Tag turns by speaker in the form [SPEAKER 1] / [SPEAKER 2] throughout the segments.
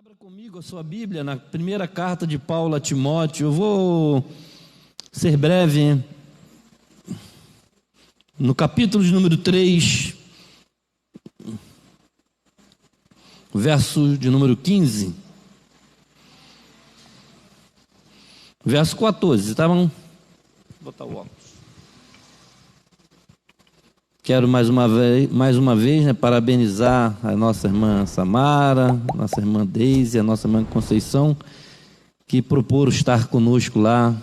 [SPEAKER 1] Abra comigo a sua Bíblia na primeira carta de Paulo a Timóteo. Eu vou ser breve. No capítulo de número 3, verso de número 15, verso 14, tá bom? Vou botar o óculos. Quero mais uma vez, parabenizar a nossa irmã Samara, nossa irmã Deise, a nossa irmã Conceição, que proporam estar conosco lá.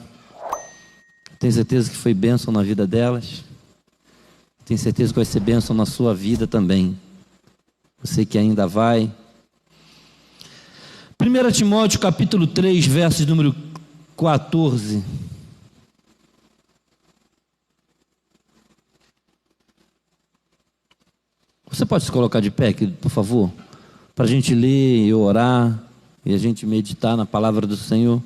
[SPEAKER 1] Tenho certeza que foi bênção na vida delas. Tenho certeza que vai ser bênção na sua vida também. Você que ainda vai. 1 Timóteo capítulo 3, verso número 14. Você pode se colocar de pé, querido, por favor? Para a gente ler e orar e a gente meditar na palavra do Senhor.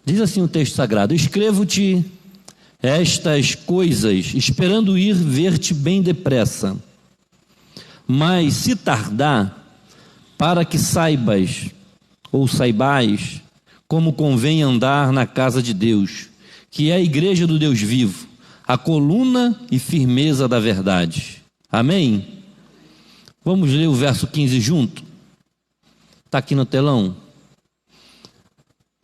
[SPEAKER 1] Diz assim o texto sagrado: escrevo-te estas coisas, esperando ir ver-te bem depressa. Mas se tardar, para que saibais, ou saibais, como convém andar na casa de Deus, que é a igreja do Deus vivo, a coluna e firmeza da verdade. Amém? Vamos ler o verso 15 junto? Está aqui no telão?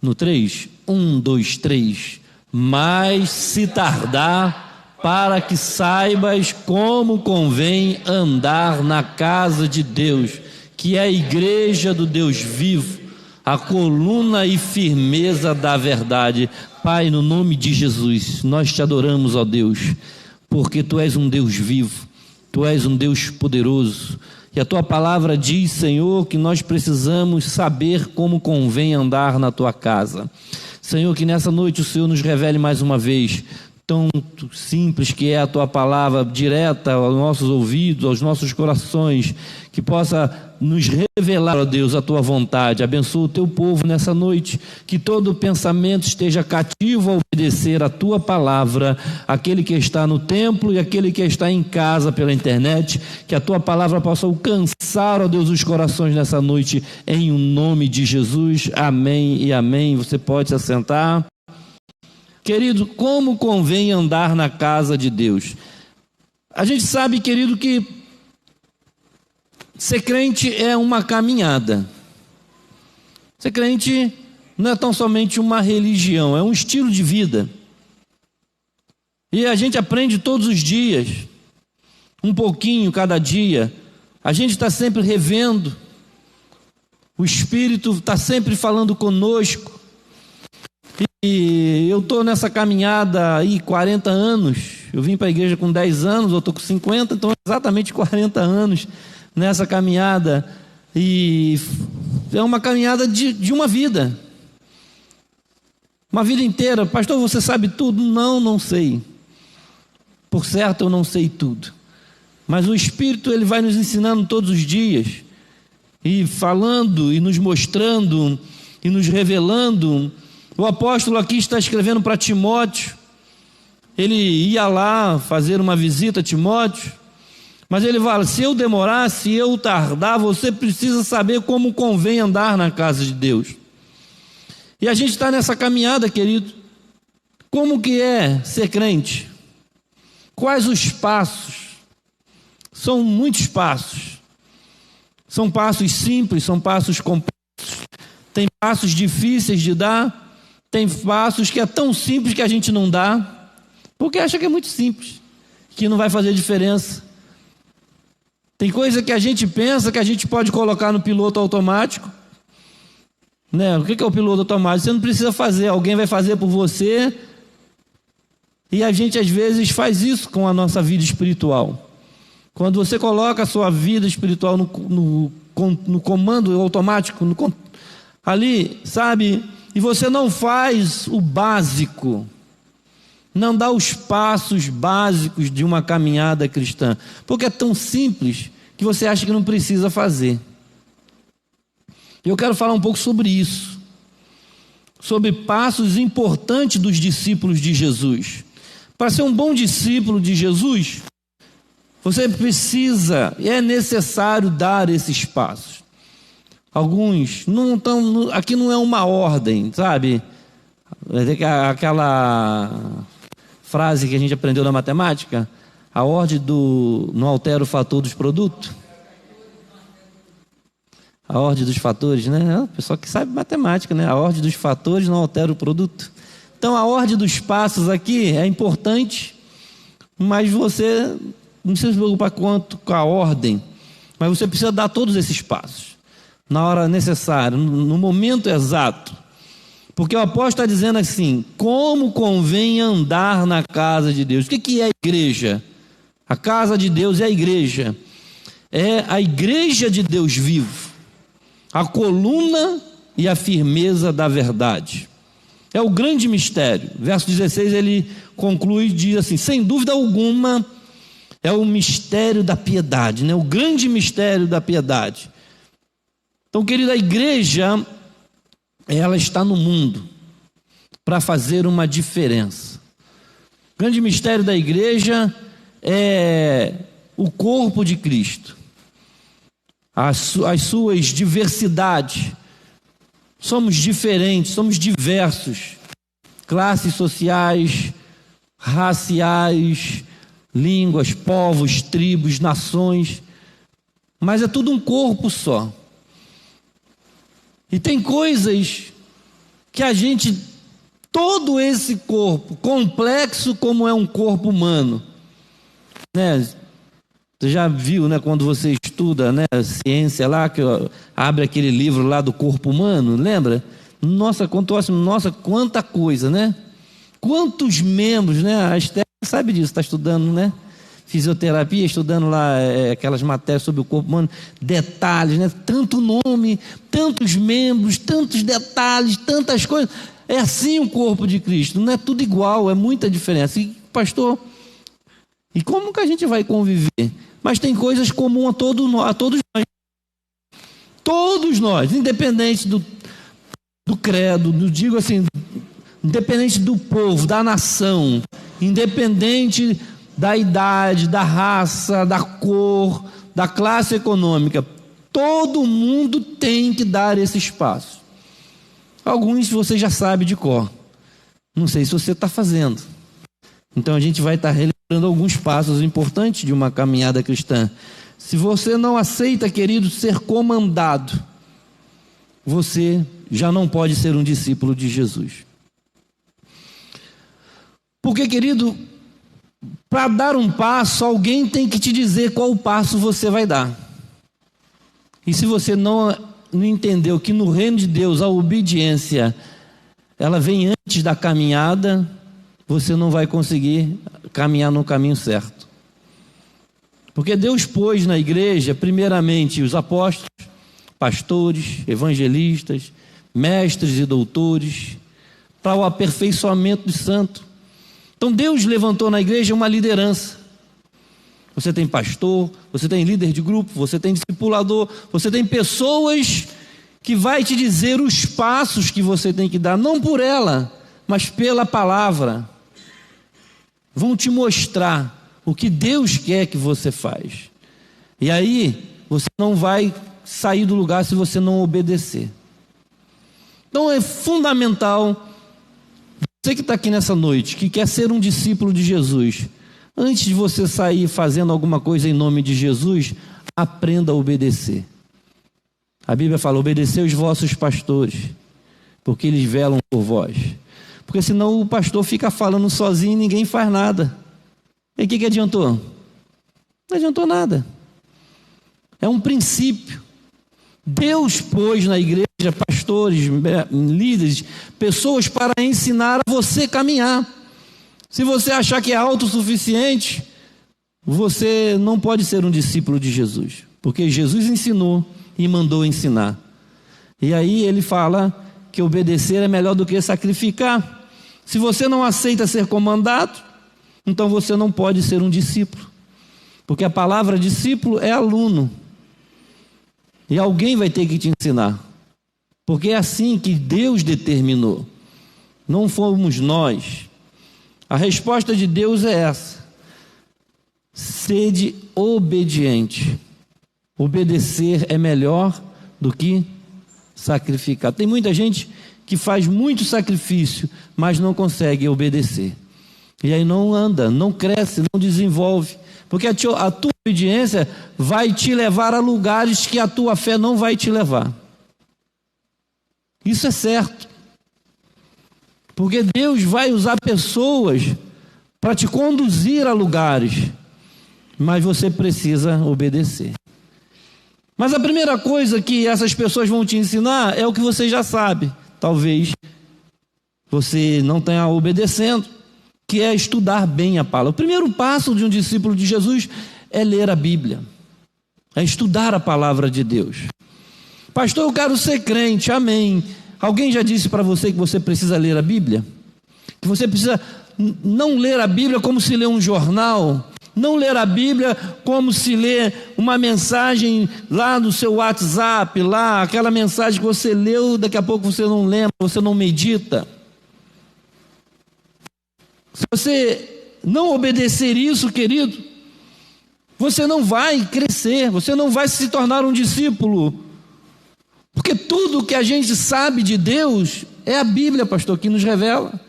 [SPEAKER 1] No 3? 1, 2, 3. Mas se tardar, para que saibas como convém andar na casa de Deus, que é a igreja do Deus vivo, a coluna e firmeza da verdade. Pai, no nome de Jesus, nós te adoramos, ó Deus, porque Tu és um Deus vivo, Tu és um Deus poderoso, e a Tua palavra diz, Senhor, que nós precisamos saber como convém andar na Tua casa. Senhor, que nessa noite o Senhor nos revele mais uma vez, tão simples que é a Tua palavra, direta aos nossos ouvidos, aos nossos corações, que possa nos revelar, ó Deus, a Tua vontade. Abençoa o Teu povo nessa noite, que todo pensamento esteja cativo a obedecer a Tua palavra, aquele que está no templo e aquele que está em casa pela internet, que a Tua palavra possa alcançar, ó Deus, os corações nessa noite, em nome de Jesus. Amém e amém. Você pode se assentar. Querido, como convém andar na casa de Deus? A gente sabe, querido, que ser crente é uma caminhada. Ser crente não é tão somente uma religião, é um estilo de vida. E a gente aprende todos os dias, um pouquinho cada dia. A gente está sempre revendo, o Espírito está sempre falando conosco. E eu estou nessa caminhada aí 40 anos. Eu vim para a igreja com 10 anos, eu estou com 50, então exatamente 40 anos nessa caminhada. E é uma caminhada de uma vida. Uma vida inteira. Pastor, você sabe tudo? Não sei. Por certo, eu não sei tudo. Mas o Espírito, ele vai nos ensinando todos os dias. E falando, e nos mostrando, e nos revelando. O apóstolo aqui está escrevendo para Timóteo. Ele ia lá fazer uma visita a Timóteo, mas ele fala: se eu demorar, se eu tardar, você precisa saber como convém andar na casa de Deus. E a gente está nessa caminhada, querido. Como que é ser crente? Quais os passos? São muitos passos. São passos simples, são passos complexos. Tem passos difíceis de dar. Tem passos que é tão simples que a gente não dá, porque acha que é muito simples, que não vai fazer diferença. Tem coisa que a gente pensa que a gente pode colocar no piloto automático, né? O que é o piloto automático? Você não precisa fazer, alguém vai fazer por você. E a gente às vezes faz isso com a nossa vida espiritual. Quando você coloca a sua vida espiritual no comando automático, ali, sabe? E você não faz o básico, não dá os passos básicos de uma caminhada cristã, porque é tão simples que você acha que não precisa fazer. Eu quero falar um pouco sobre isso, sobre passos importantes dos discípulos de Jesus. Para ser um bom discípulo de Jesus, Você precisa e é necessário dar esses passos. Alguns não estão, aqui não é uma ordem, sabe? Aquela frase que a gente aprendeu na matemática, a ordem não altera o fator dos produtos. A ordem dos fatores, né? O pessoal que sabe matemática, né? A ordem dos fatores não altera o produto. Então a ordem dos passos aqui é importante, mas você não precisa se preocupar quanto com a ordem, mas você precisa dar todos esses passos na hora necessária, no momento exato. Porque o apóstolo está dizendo assim: como convém andar na casa de Deus. O que é a igreja? A casa de Deus é a igreja. É a igreja de Deus vivo, a coluna e a firmeza da verdade. É o grande mistério. Verso 16 ele conclui e diz assim: sem dúvida alguma, é o mistério da piedade, né? O grande mistério da piedade. Então, querida, a igreja, ela está no mundo para fazer uma diferença. O grande mistério da igreja é o corpo de Cristo, as suas diversidades. Somos diferentes, somos diversos, classes sociais, raciais, línguas, povos, tribos, nações, mas é tudo um corpo só. E tem coisas que a gente, todo esse corpo, complexo como é um corpo humano, né? Você já viu, né, quando você estuda, né, ciência lá, que abre aquele livro lá do corpo humano, lembra? Nossa, quanta coisa, né? Quantos membros, né? A Esther sabe disso, está estudando, né? Fisioterapia, estudando lá aquelas matérias sobre o corpo humano, detalhes, né? Tanto nome, tantos membros, tantos detalhes, tantas coisas. É assim o corpo de Cristo, não é tudo igual, é muita diferença. E, pastor, e como que a gente vai conviver? Mas tem coisas comuns a todos nós. Todos nós, independente do credo, digo assim, independente do povo, da nação, independente da idade, da raça, da cor, da classe econômica, todo mundo tem que dar esse espaço. Alguns você já sabe de cor, não sei se você está fazendo. Então a gente vai estar relembrando alguns passos importantes de uma caminhada cristã. Se você não aceita, querido, ser comandado, você já não pode ser um discípulo de Jesus. Porque, querido, para dar um passo, alguém tem que te dizer qual passo você vai dar. E se você não entendeu que no reino de Deus a obediência, ela vem antes da caminhada, você não vai conseguir caminhar no caminho certo. Porque Deus pôs na igreja, primeiramente, os apóstolos, pastores, evangelistas, mestres e doutores, para o aperfeiçoamento dos santos. Então Deus levantou na igreja uma liderança. Você tem pastor, você tem líder de grupo, você tem discipulador, você tem pessoas que vai te dizer os passos que você tem que dar, não por ela, mas pela palavra. Vão te mostrar o que Deus quer que você faz. E aí, você não vai sair do lugar se você não obedecer. Então é fundamental, você que está aqui nessa noite, que quer ser um discípulo de Jesus, antes de você sair fazendo alguma coisa em nome de Jesus, aprenda a obedecer. A Bíblia fala: obedecei os vossos pastores, porque eles velam por vós. Porque senão o pastor fica falando sozinho e ninguém faz nada. E o que adiantou? Não adiantou nada. É um princípio. Deus pôs na igreja pastores, líderes, pessoas para ensinar a você caminhar. Se você achar que é autossuficiente, você não pode ser um discípulo de Jesus, porque Jesus ensinou e mandou ensinar. E aí ele fala que obedecer é melhor do que sacrificar. Se você não aceita ser comandado, então você não pode ser um discípulo, porque a palavra discípulo é aluno, e alguém vai ter que te ensinar, porque é assim que Deus determinou, não fomos nós. A resposta de Deus é essa: sede obediente. Obedecer é melhor do que sacrificar. Tem muita gente que faz muito sacrifício, mas não consegue obedecer. E aí não anda, não cresce, não desenvolve. Porque a tua obediência vai te levar a lugares que a tua fé não vai te levar. Isso é certo. Porque Deus vai usar pessoas para te conduzir a lugares, mas você precisa obedecer. Mas a primeira coisa que essas pessoas vão te ensinar é o que você já sabe. Talvez você não tenha obedecendo, que é estudar bem a palavra. O primeiro passo de um discípulo de Jesus é ler a Bíblia, é estudar a palavra de Deus. Pastor, eu quero ser crente, amém. Alguém já disse para você que você precisa ler a Bíblia? Que você precisa não ler a Bíblia como se lê um jornal, não ler a Bíblia como se lê uma mensagem lá no seu WhatsApp, lá, aquela mensagem que você leu, daqui a pouco você não lembra, você não medita. Se você não obedecer isso, querido, você não vai crescer, você não vai se tornar um discípulo. Porque tudo que a gente sabe de Deus é a Bíblia, pastor, que nos revela.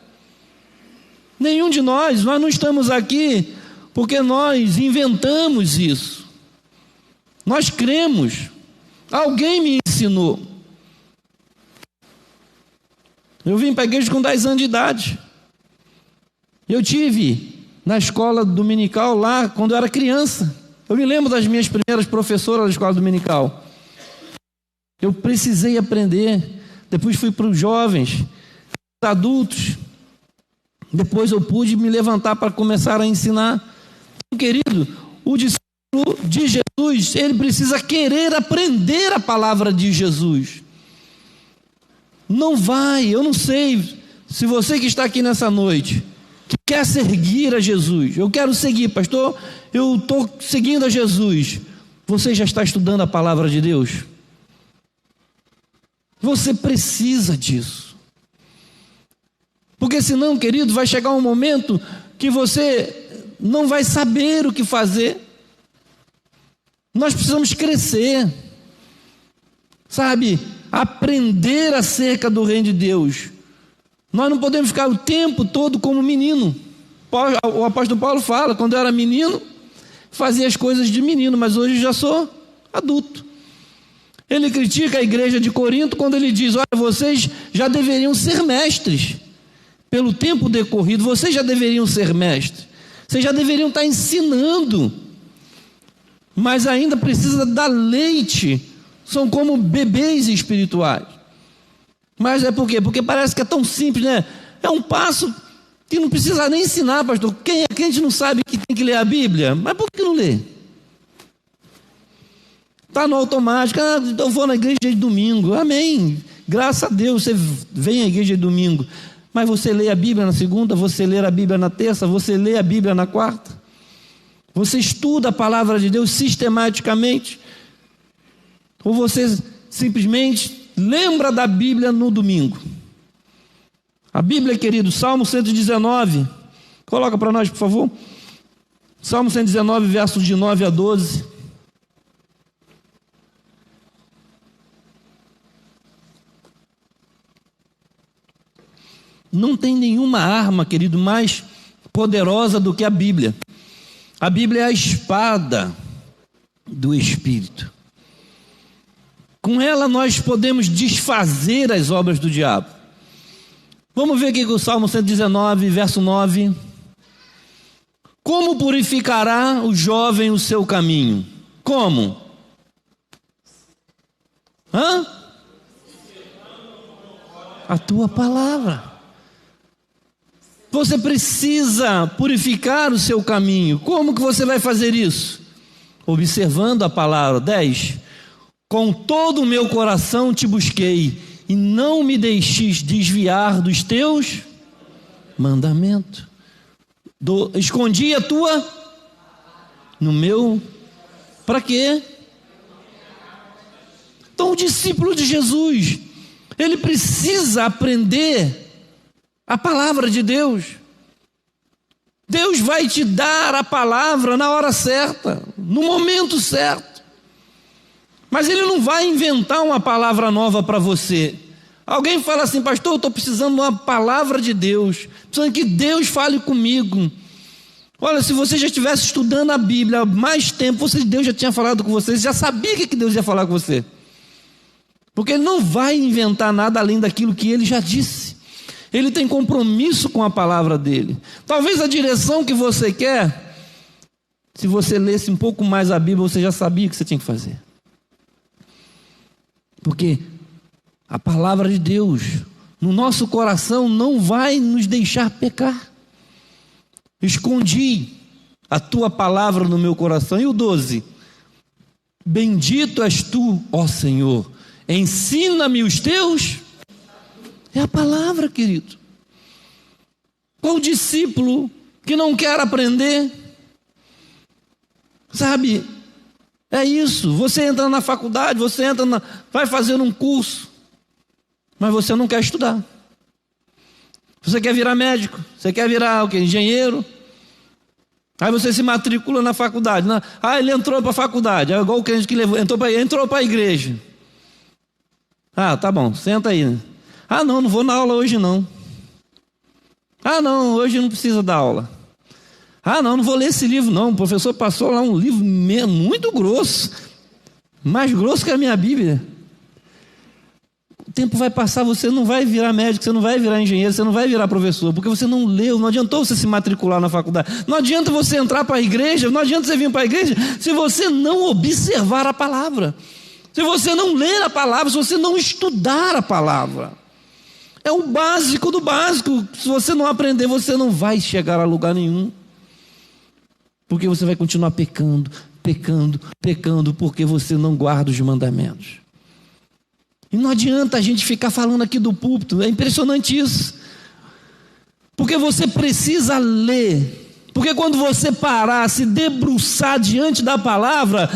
[SPEAKER 1] Nenhum de nós não estamos aqui porque nós inventamos isso. Nós cremos. Alguém me ensinou. Eu vim para a igreja com 10 anos de idade. Eu tive na escola dominical lá quando eu era criança. Eu me lembro das minhas primeiras professoras da escola dominical. Eu precisei aprender. Depois fui para os jovens, adultos. Depois eu pude me levantar para começar a ensinar. Querido, o discípulo de Jesus, ele precisa querer aprender a palavra de Jesus. Não vai, eu não sei se você que está aqui nessa noite, que quer seguir a Jesus, eu quero seguir, pastor, eu estou seguindo a Jesus. Você já está estudando a palavra de Deus? Você precisa disso. Porque senão, querido, vai chegar um momento que você não vai saber o que fazer. Nós precisamos crescer, sabe? Aprender acerca do reino de Deus. Nós não podemos ficar o tempo todo como menino. O apóstolo Paulo fala, quando eu era menino, fazia as coisas de menino, mas hoje já sou adulto. Ele critica a igreja de Corinto quando ele diz, olha, vocês já deveriam ser mestres. Pelo tempo decorrido, vocês já deveriam ser mestres. Vocês já deveriam estar ensinando. Mas ainda precisa dar leite. São como bebês espirituais. Mas é por quê? Porque parece que é tão simples, né? É um passo que não precisa nem ensinar, pastor. Quem é crente não sabe que tem que ler a Bíblia. Mas por que não lê? Está no automático. Ah, então eu vou na igreja de domingo. Amém. Graças a Deus você vem à igreja de domingo. Mas você lê a Bíblia na segunda, você lê a Bíblia na terça, você lê a Bíblia na quarta. Você estuda a palavra de Deus sistematicamente. Ou você simplesmente lembra da Bíblia no domingo. A Bíblia, querido, Salmo 119. Coloca para nós, por favor. Salmo 119, versos de 9 a 12. Não tem nenhuma arma, querido, mais poderosa do que a Bíblia. A Bíblia é a espada do Espírito. Com ela nós podemos desfazer as obras do diabo. Vamos ver aqui com o Salmo 119, verso 9. Como purificará o jovem o seu caminho? Como? A tua palavra. Você precisa purificar o seu caminho. Como que você vai fazer isso? Observando a palavra. 10. Com todo o meu coração te busquei, e não me deixes desviar dos teus mandamentos. Escondi a tua no meu. Para quê? Então o discípulo de Jesus, ele precisa aprender a palavra de Deus. Deus vai te dar a palavra na hora certa, no momento certo. Mas Ele não vai inventar uma palavra nova para você. Alguém fala assim: pastor, eu estou precisando de uma palavra de Deus, precisando que Deus fale comigo. Olha, se você já estivesse estudando a Bíblia há mais tempo, Deus já tinha falado com você, você já sabia que Deus ia falar com você. Porque Ele não vai inventar nada além daquilo que Ele já disse. Ele tem compromisso com a palavra dele. Talvez a direção que você quer, se você lesse um pouco mais a Bíblia, você já sabia o que você tinha que fazer. Porque a palavra de Deus no nosso coração não vai nos deixar pecar. Escondi a tua palavra no meu coração. E o 12: bendito és tu, ó Senhor, ensina-me os teus. É a palavra, querido. Qual discípulo que não quer aprender? Sabe, é isso. Você entra na faculdade, vai fazer um curso, mas você não quer estudar. Você quer virar médico, você quer virar o quê? Engenheiro. Aí você se matricula na faculdade. Ele entrou para a faculdade, é igual o crente que entrou para a igreja. Tá bom, senta aí. Não vou na aula hoje não. Não, hoje não precisa dar aula. Não vou ler esse livro não. O professor passou lá um livro muito grosso, mais grosso que a minha Bíblia. O tempo vai passar, você não vai virar médico, você não vai virar engenheiro, você não vai virar professor, porque você não leu. Não adiantou você se matricular na faculdade, não adianta você entrar para a igreja, não adianta você vir para a igreja se você não observar a palavra, se você não ler a palavra, se você não estudar a palavra. É o básico do básico. Se você não aprender, você não vai chegar a lugar nenhum, porque você vai continuar pecando, porque você não guarda os mandamentos. E não adianta a gente ficar falando aqui do púlpito, é impressionante isso, porque você precisa ler, porque quando você parar, se debruçar diante da palavra,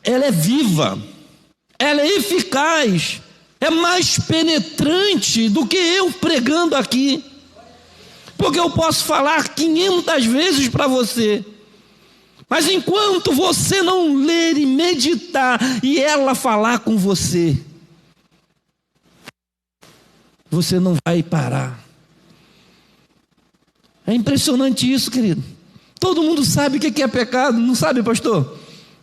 [SPEAKER 1] ela é viva, ela é eficaz, é mais penetrante do que eu pregando aqui, porque eu posso falar 500 vezes para você, mas enquanto você não ler e meditar, e ela falar com você, você não vai parar. É impressionante isso, querido. Todo mundo sabe o que é pecado, não sabe, pastor?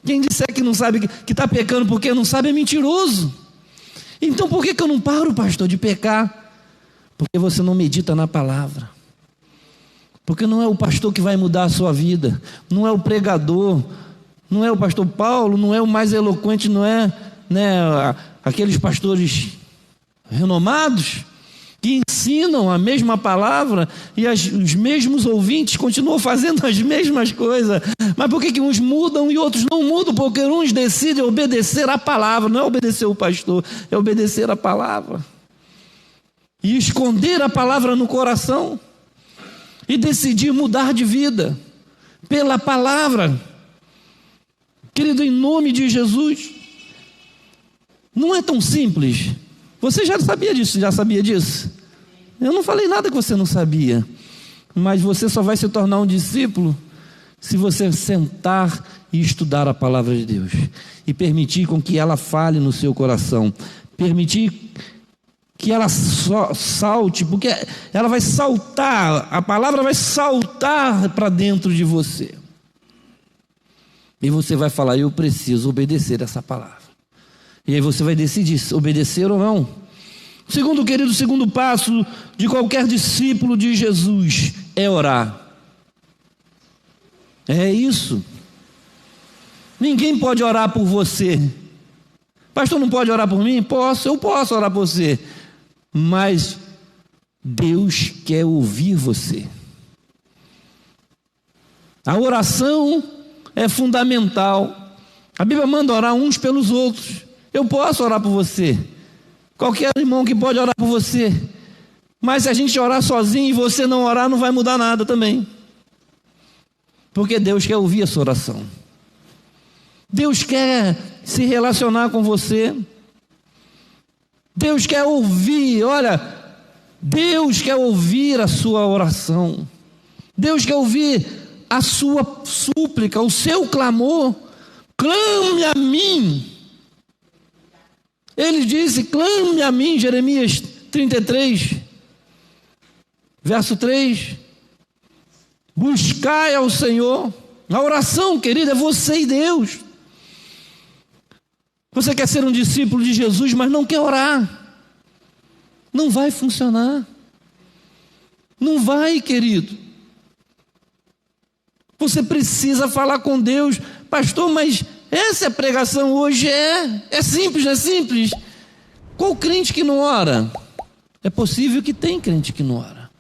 [SPEAKER 1] Quem disser que não sabe que está pecando porque não sabe é mentiroso. Então por que eu não paro, pastor, de pecar? Porque você não medita na palavra. Porque não é o pastor que vai mudar a sua vida, não é o pregador, não é o pastor Paulo, não é o mais eloquente, não é, aqueles pastores renomados que ensinam a mesma palavra e os mesmos ouvintes continuam fazendo as mesmas coisas. Mas por que uns mudam e outros não mudam? Porque uns decidem obedecer a palavra, não é obedecer o pastor, é obedecer a palavra e esconder a palavra no coração e decidir mudar de vida pela palavra. Querido, em nome de Jesus, não é tão simples. Você já sabia disso? Eu não falei nada que você não sabia, mas você só vai se tornar um discípulo se você sentar e estudar a palavra de Deus e permitir com que ela fale no seu coração, permitir que ela salte, porque ela vai saltar, a palavra vai saltar para dentro de você, e você vai falar: eu preciso obedecer essa palavra. E aí você vai decidir se obedecer ou não. Segundo passo de qualquer discípulo de Jesus é orar. É isso. Ninguém pode orar por você. Pastor, não pode orar por mim? Eu posso orar por você. Mas Deus quer ouvir você. A oração é fundamental. A Bíblia manda orar uns pelos outros. Eu posso orar por você, qualquer irmão que pode orar por você, mas se a gente orar sozinho e você não orar, não vai mudar nada também, porque Deus quer ouvir a sua oração, Deus quer se relacionar com você, Deus quer ouvir, Deus quer ouvir a sua oração, Deus quer ouvir a sua súplica, o seu clamor. Clame a mim. Ele disse: clame a mim, Jeremias 33, verso 3. Buscai ao Senhor. A oração, querida, é você e Deus. Você quer ser um discípulo de Jesus, mas não quer orar. Não vai funcionar. Não vai, querido. Você precisa falar com Deus. Pastor, mas essa é a pregação hoje? É simples, não é simples? Qual crente que não ora? É possível que tem crente que não ora.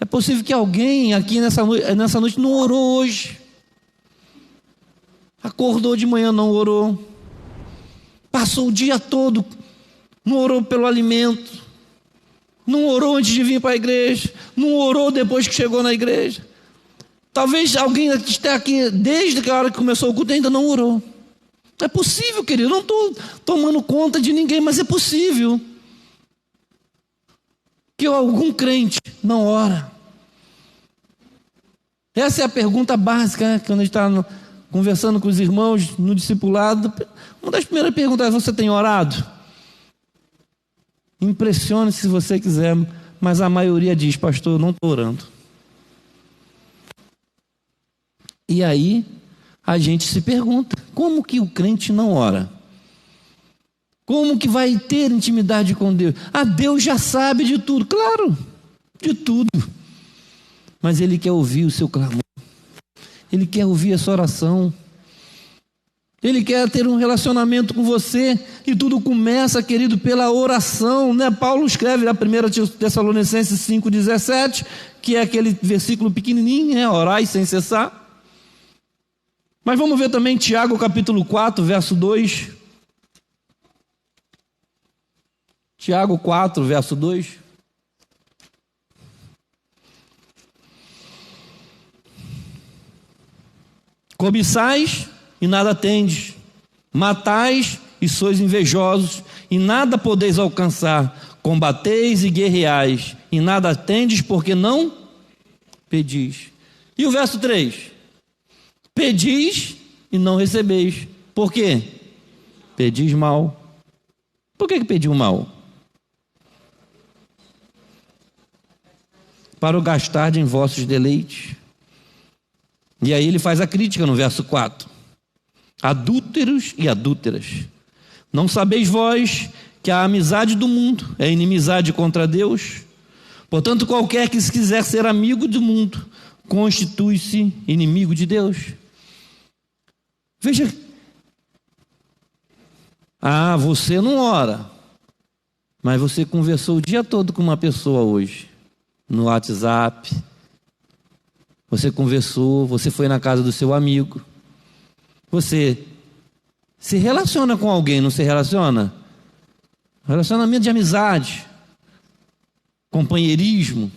[SPEAKER 1] É possível que alguém aqui nessa noite não orou hoje. Acordou de manhã, não orou. Passou o dia todo, não orou pelo alimento. Não orou antes de vir para a igreja. Não orou depois que chegou na igreja. Talvez alguém que esteja aqui desde a hora que começou o culto ainda não orou. É possível, querido. Eu não estou tomando conta de ninguém, mas é possível que algum crente não ora. Essa é a pergunta básica, né? Quando a gente está conversando com os irmãos no discipulado, uma das primeiras perguntas é: você tem orado? Impressione se você quiser, mas a maioria diz: pastor, eu não estou orando. E aí a gente se pergunta: como que o crente não ora? Como que vai ter intimidade com Deus? Deus já sabe de tudo. Claro, de tudo. Mas Ele quer ouvir o seu clamor. Ele quer ouvir a sua oração. Ele quer ter um relacionamento com você. E tudo começa, querido, pela oração, né? Paulo escreve na 1 Tessalonicenses 5,17, que é aquele versículo pequenininho, né? Orai sem cessar. Mas vamos ver também Tiago capítulo 4, verso 2. Tiago 4, verso 2. Cobiçais e nada tendes, matais e sois invejosos, e nada podeis alcançar, combateis e guerreais, e nada tendes porque não pedis. E o verso 3? Pedis e não recebeis. Por quê? Pedis mal. Por que pediu mal? Para o gastar em vossos deleites. E aí ele faz a crítica no verso 4. Adúlteros e adúlteras, não sabeis vós que a amizade do mundo é inimizade contra Deus? Portanto, qualquer que se quiser ser amigo do mundo, constitui-se inimigo de Deus. Veja, você não ora, mas você conversou o dia todo com uma pessoa hoje, no WhatsApp, você conversou, você foi na casa do seu amigo, você se relaciona com alguém, não se relaciona? Relacionamento de amizade, companheirismo.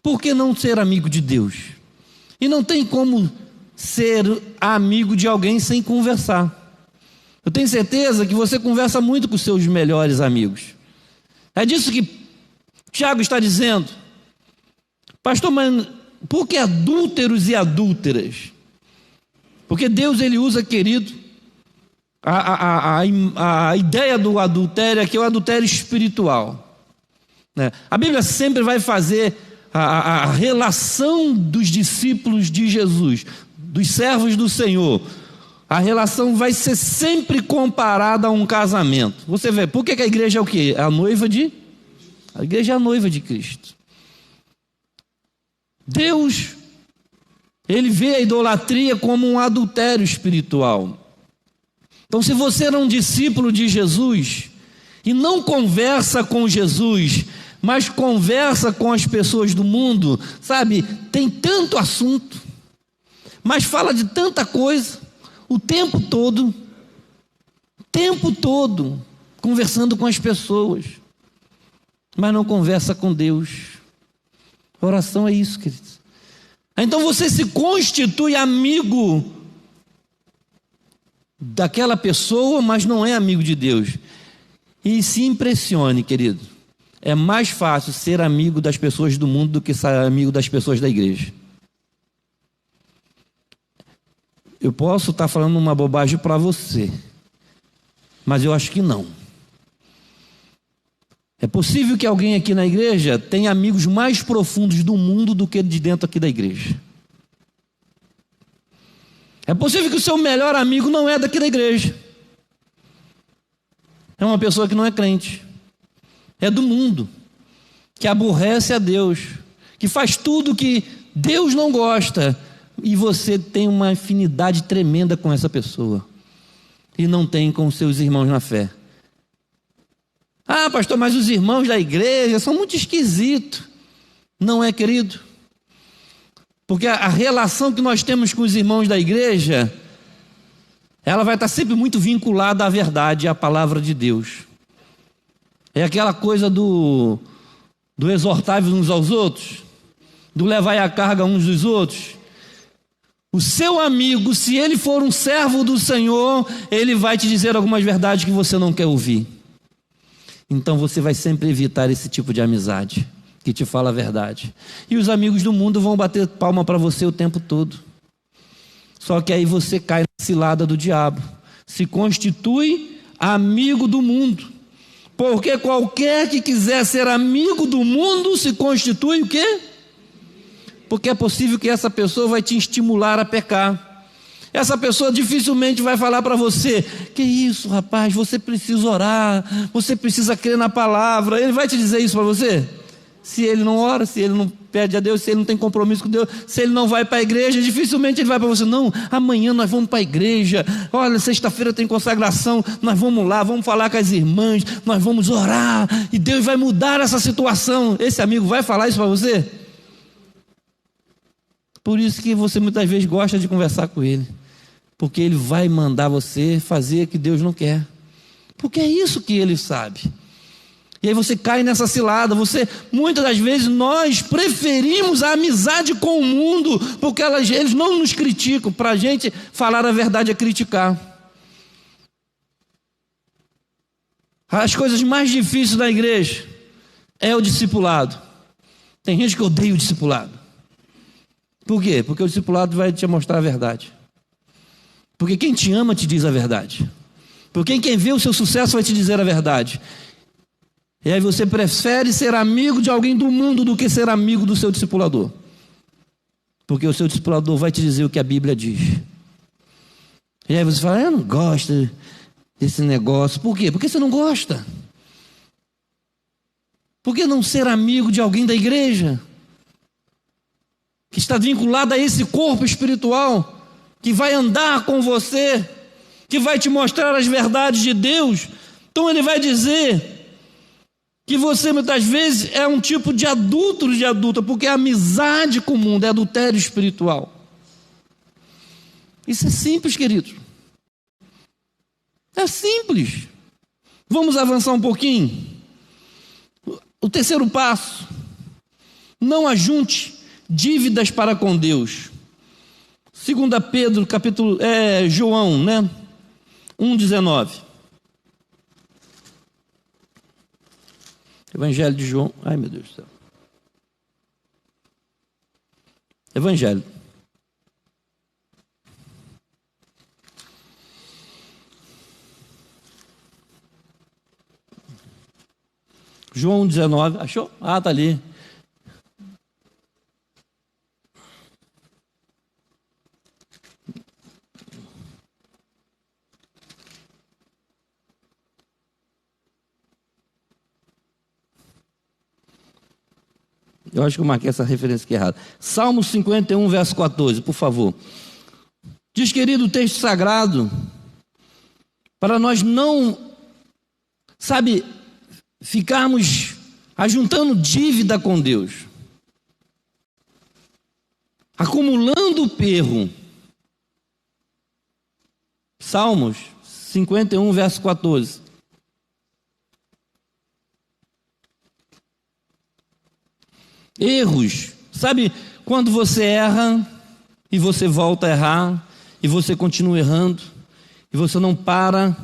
[SPEAKER 1] Por que não ser amigo de Deus? E não tem como ser amigo de alguém sem conversar. Eu tenho certeza que você conversa muito com seus melhores amigos. É disso que Tiago está dizendo. Pastor, mas por que adúlteros e adúlteras? Porque Deus, Ele usa, querido, a ideia do adultério aqui é o adultério espiritual, né? A Bíblia sempre vai fazer a relação dos discípulos de Jesus, dos servos do Senhor, a relação vai ser sempre comparada a um casamento. Você vê, por que a igreja é o quê? A igreja é a noiva de Cristo. Deus, Ele vê a idolatria como um adultério espiritual. Então, se você é um discípulo de Jesus e não conversa com Jesus, mas conversa com as pessoas do mundo, sabe, tem tanto assunto, mas fala de tanta coisa, o tempo todo, conversando com as pessoas, mas não conversa com Deus. Oração é isso, queridos. Então você se constitui amigo daquela pessoa, mas não é amigo de Deus. E se impressione, querido. é mais fácil ser amigo das pessoas do mundo do que ser amigo das pessoas da igreja. Eu posso estar falando uma bobagem para você, mas eu acho que não. É possível que alguém aqui na igreja tenha amigos mais profundos do mundo do que de dentro aqui da igreja. É possível que o seu melhor amigo não é daqui da igreja. É uma pessoa que não é crente. É do mundo, que aborrece a Deus, que faz tudo que Deus não gosta, e você tem uma afinidade tremenda com essa pessoa, e não tem com seus irmãos na fé. Ah, pastor, mas os irmãos da igreja são muito esquisitos. Não é, querido? Porque a relação que nós temos com os irmãos da igreja, ela vai estar sempre muito vinculada à verdade, à palavra de Deus. É aquela coisa do exortar uns aos outros, do levar a carga uns dos outros. O seu amigo, se ele for um servo do Senhor, ele vai te dizer algumas verdades que você não quer ouvir. Então você vai sempre evitar esse tipo de amizade, que te fala a verdade. E os amigos do mundo vão bater palma para você o tempo todo. Só que aí você cai na cilada do diabo, se constitui amigo do mundo. Porque qualquer que quiser ser amigo do mundo se constitui o quê? Porque é possível que essa pessoa vai te estimular a pecar. Essa pessoa dificilmente vai falar para você: que isso, rapaz, você precisa orar, você precisa crer na palavra. Ele vai te dizer isso para você? Se ele não ora, se ele não pede a Deus, se ele não tem compromisso com Deus, se ele não vai para a igreja, dificilmente ele vai para você: não, amanhã nós vamos para a igreja, olha, sexta-feira tem consagração, nós vamos lá, vamos falar com as irmãs, nós vamos orar, e Deus vai mudar essa situação. Esse amigo vai falar isso para você? Por isso que você muitas vezes gosta de conversar com ele, porque ele vai mandar você fazer o que Deus não quer, porque é isso que ele sabe. E aí você cai nessa cilada. Muitas das vezes nós preferimos a amizade com o mundo, porque eles não nos criticam. Para a gente falar a verdade é criticar. As coisas mais difíceis da igreja é o discipulado. Tem gente que odeia o discipulado. Por quê? Porque o discipulado vai te mostrar a verdade. Porque quem te ama te diz a verdade. Porque quem vê o seu sucesso vai te dizer a verdade. E aí você prefere ser amigo de alguém do mundo do que ser amigo do seu discipulador. Porque o seu discipulador vai te dizer o que a Bíblia diz. E aí você fala: eu não gosto desse negócio. Por quê? Porque você não gosta. Por que não ser amigo de alguém da igreja, que está vinculado a esse corpo espiritual, que vai andar com você, que vai te mostrar as verdades de Deus? Então ele vai dizer que você muitas vezes é um tipo de adúltero, de adulta, porque a amizade com o mundo é adultério espiritual. Isso é simples, querido. É simples. Vamos avançar um pouquinho. O terceiro passo: não ajunte dívidas para com Deus. 2 Pedro, João, 1,19. Evangelho de João. Ai, meu Deus do céu. Evangelho. João 19. Achou? Ah, está ali. Eu acho que eu marquei essa referência aqui errada. Salmo 51, verso 14, por favor. Diz, querido, o texto sagrado, para nós não, ficarmos ajuntando dívida com Deus, acumulando perro. Salmos 51, verso 14. Erros, sabe quando você erra e você volta a errar e você continua errando e você não para?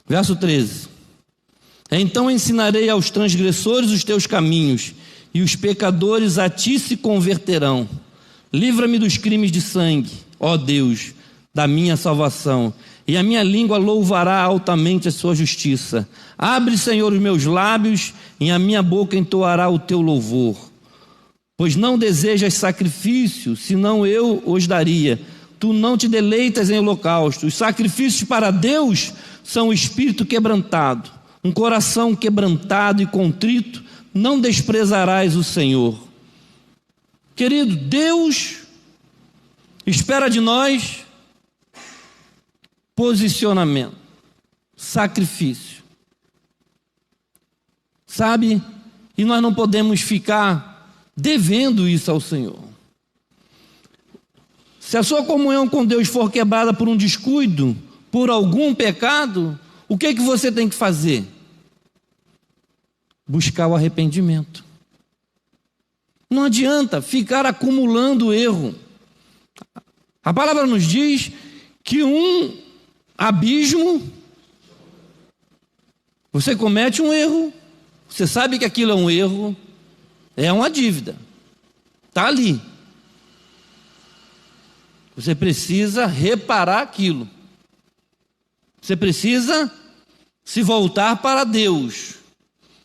[SPEAKER 1] Verso 13. Então ensinarei aos transgressores os teus caminhos, e os pecadores a ti se converterão. Livra-me dos crimes de sangue, ó Deus, da minha salvação, e a minha língua louvará altamente a sua justiça. Abre, Senhor, os meus lábios, e a minha boca entoará o teu louvor. Pois não desejas sacrifício, senão eu os daria. Tu não te deleitas em holocausto. Os sacrifícios para Deus são o espírito quebrantado. Um coração quebrantado e contrito, não desprezarás o Senhor. Querido, Deus espera de nós posicionamento, sacrifício. Sabe? E nós não podemos ficar devendo isso ao Senhor. Se a sua comunhão com Deus for quebrada por um descuido, por algum pecado, o que você tem que fazer? Buscar o arrependimento. Não adianta ficar acumulando erro. A palavra nos diz que um abismo, você comete um erro, você sabe que aquilo é um erro, é uma dívida, está ali. Você precisa reparar aquilo. Você precisa se voltar para Deus.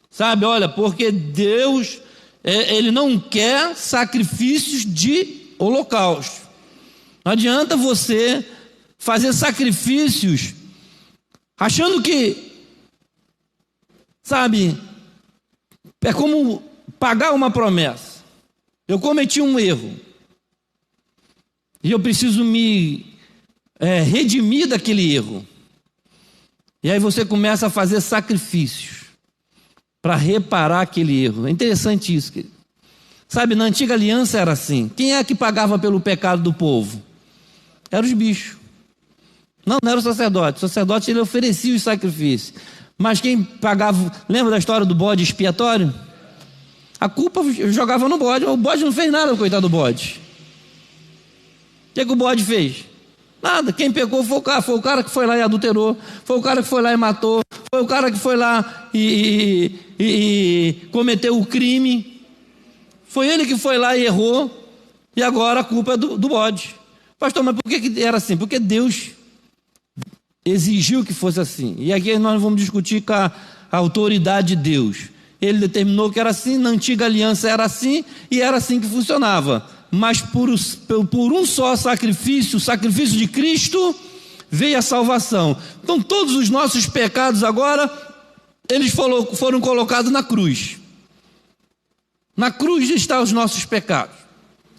[SPEAKER 1] Sabe, olha, porque Deus, Ele não quer sacrifícios de holocausto. Não adianta você fazer sacrifícios achando que, sabe, é como pagar uma promessa. Eu cometi um erro e eu preciso me redimir daquele erro. E aí você começa a fazer sacrifícios para reparar aquele erro. É interessante isso, querido. Sabe, na antiga aliança era assim. Quem é que pagava pelo pecado do povo? Eram os bichos. Não era o sacerdote. O sacerdote, ele oferecia os sacrifícios. Mas quem pagava... Lembra da história do bode expiatório? A culpa jogava no bode. O bode não fez nada, coitado do bode. O que o bode fez? Nada. Quem pecou foi o cara. Foi o cara que foi lá e adulterou. Foi o cara que foi lá e matou. Foi o cara que foi lá e cometeu o crime. Foi ele que foi lá e errou. E agora a culpa é do bode. Pastor, mas por que era assim? Porque Deus exigiu que fosse assim. E aqui nós vamos discutir com a autoridade de Deus. Ele determinou que era assim, na antiga aliança era assim, e era assim que funcionava. Mas por um só sacrifício, o sacrifício de Cristo, veio a salvação. Então todos os nossos pecados agora, eles foram colocados na cruz. Na cruz estão os nossos pecados.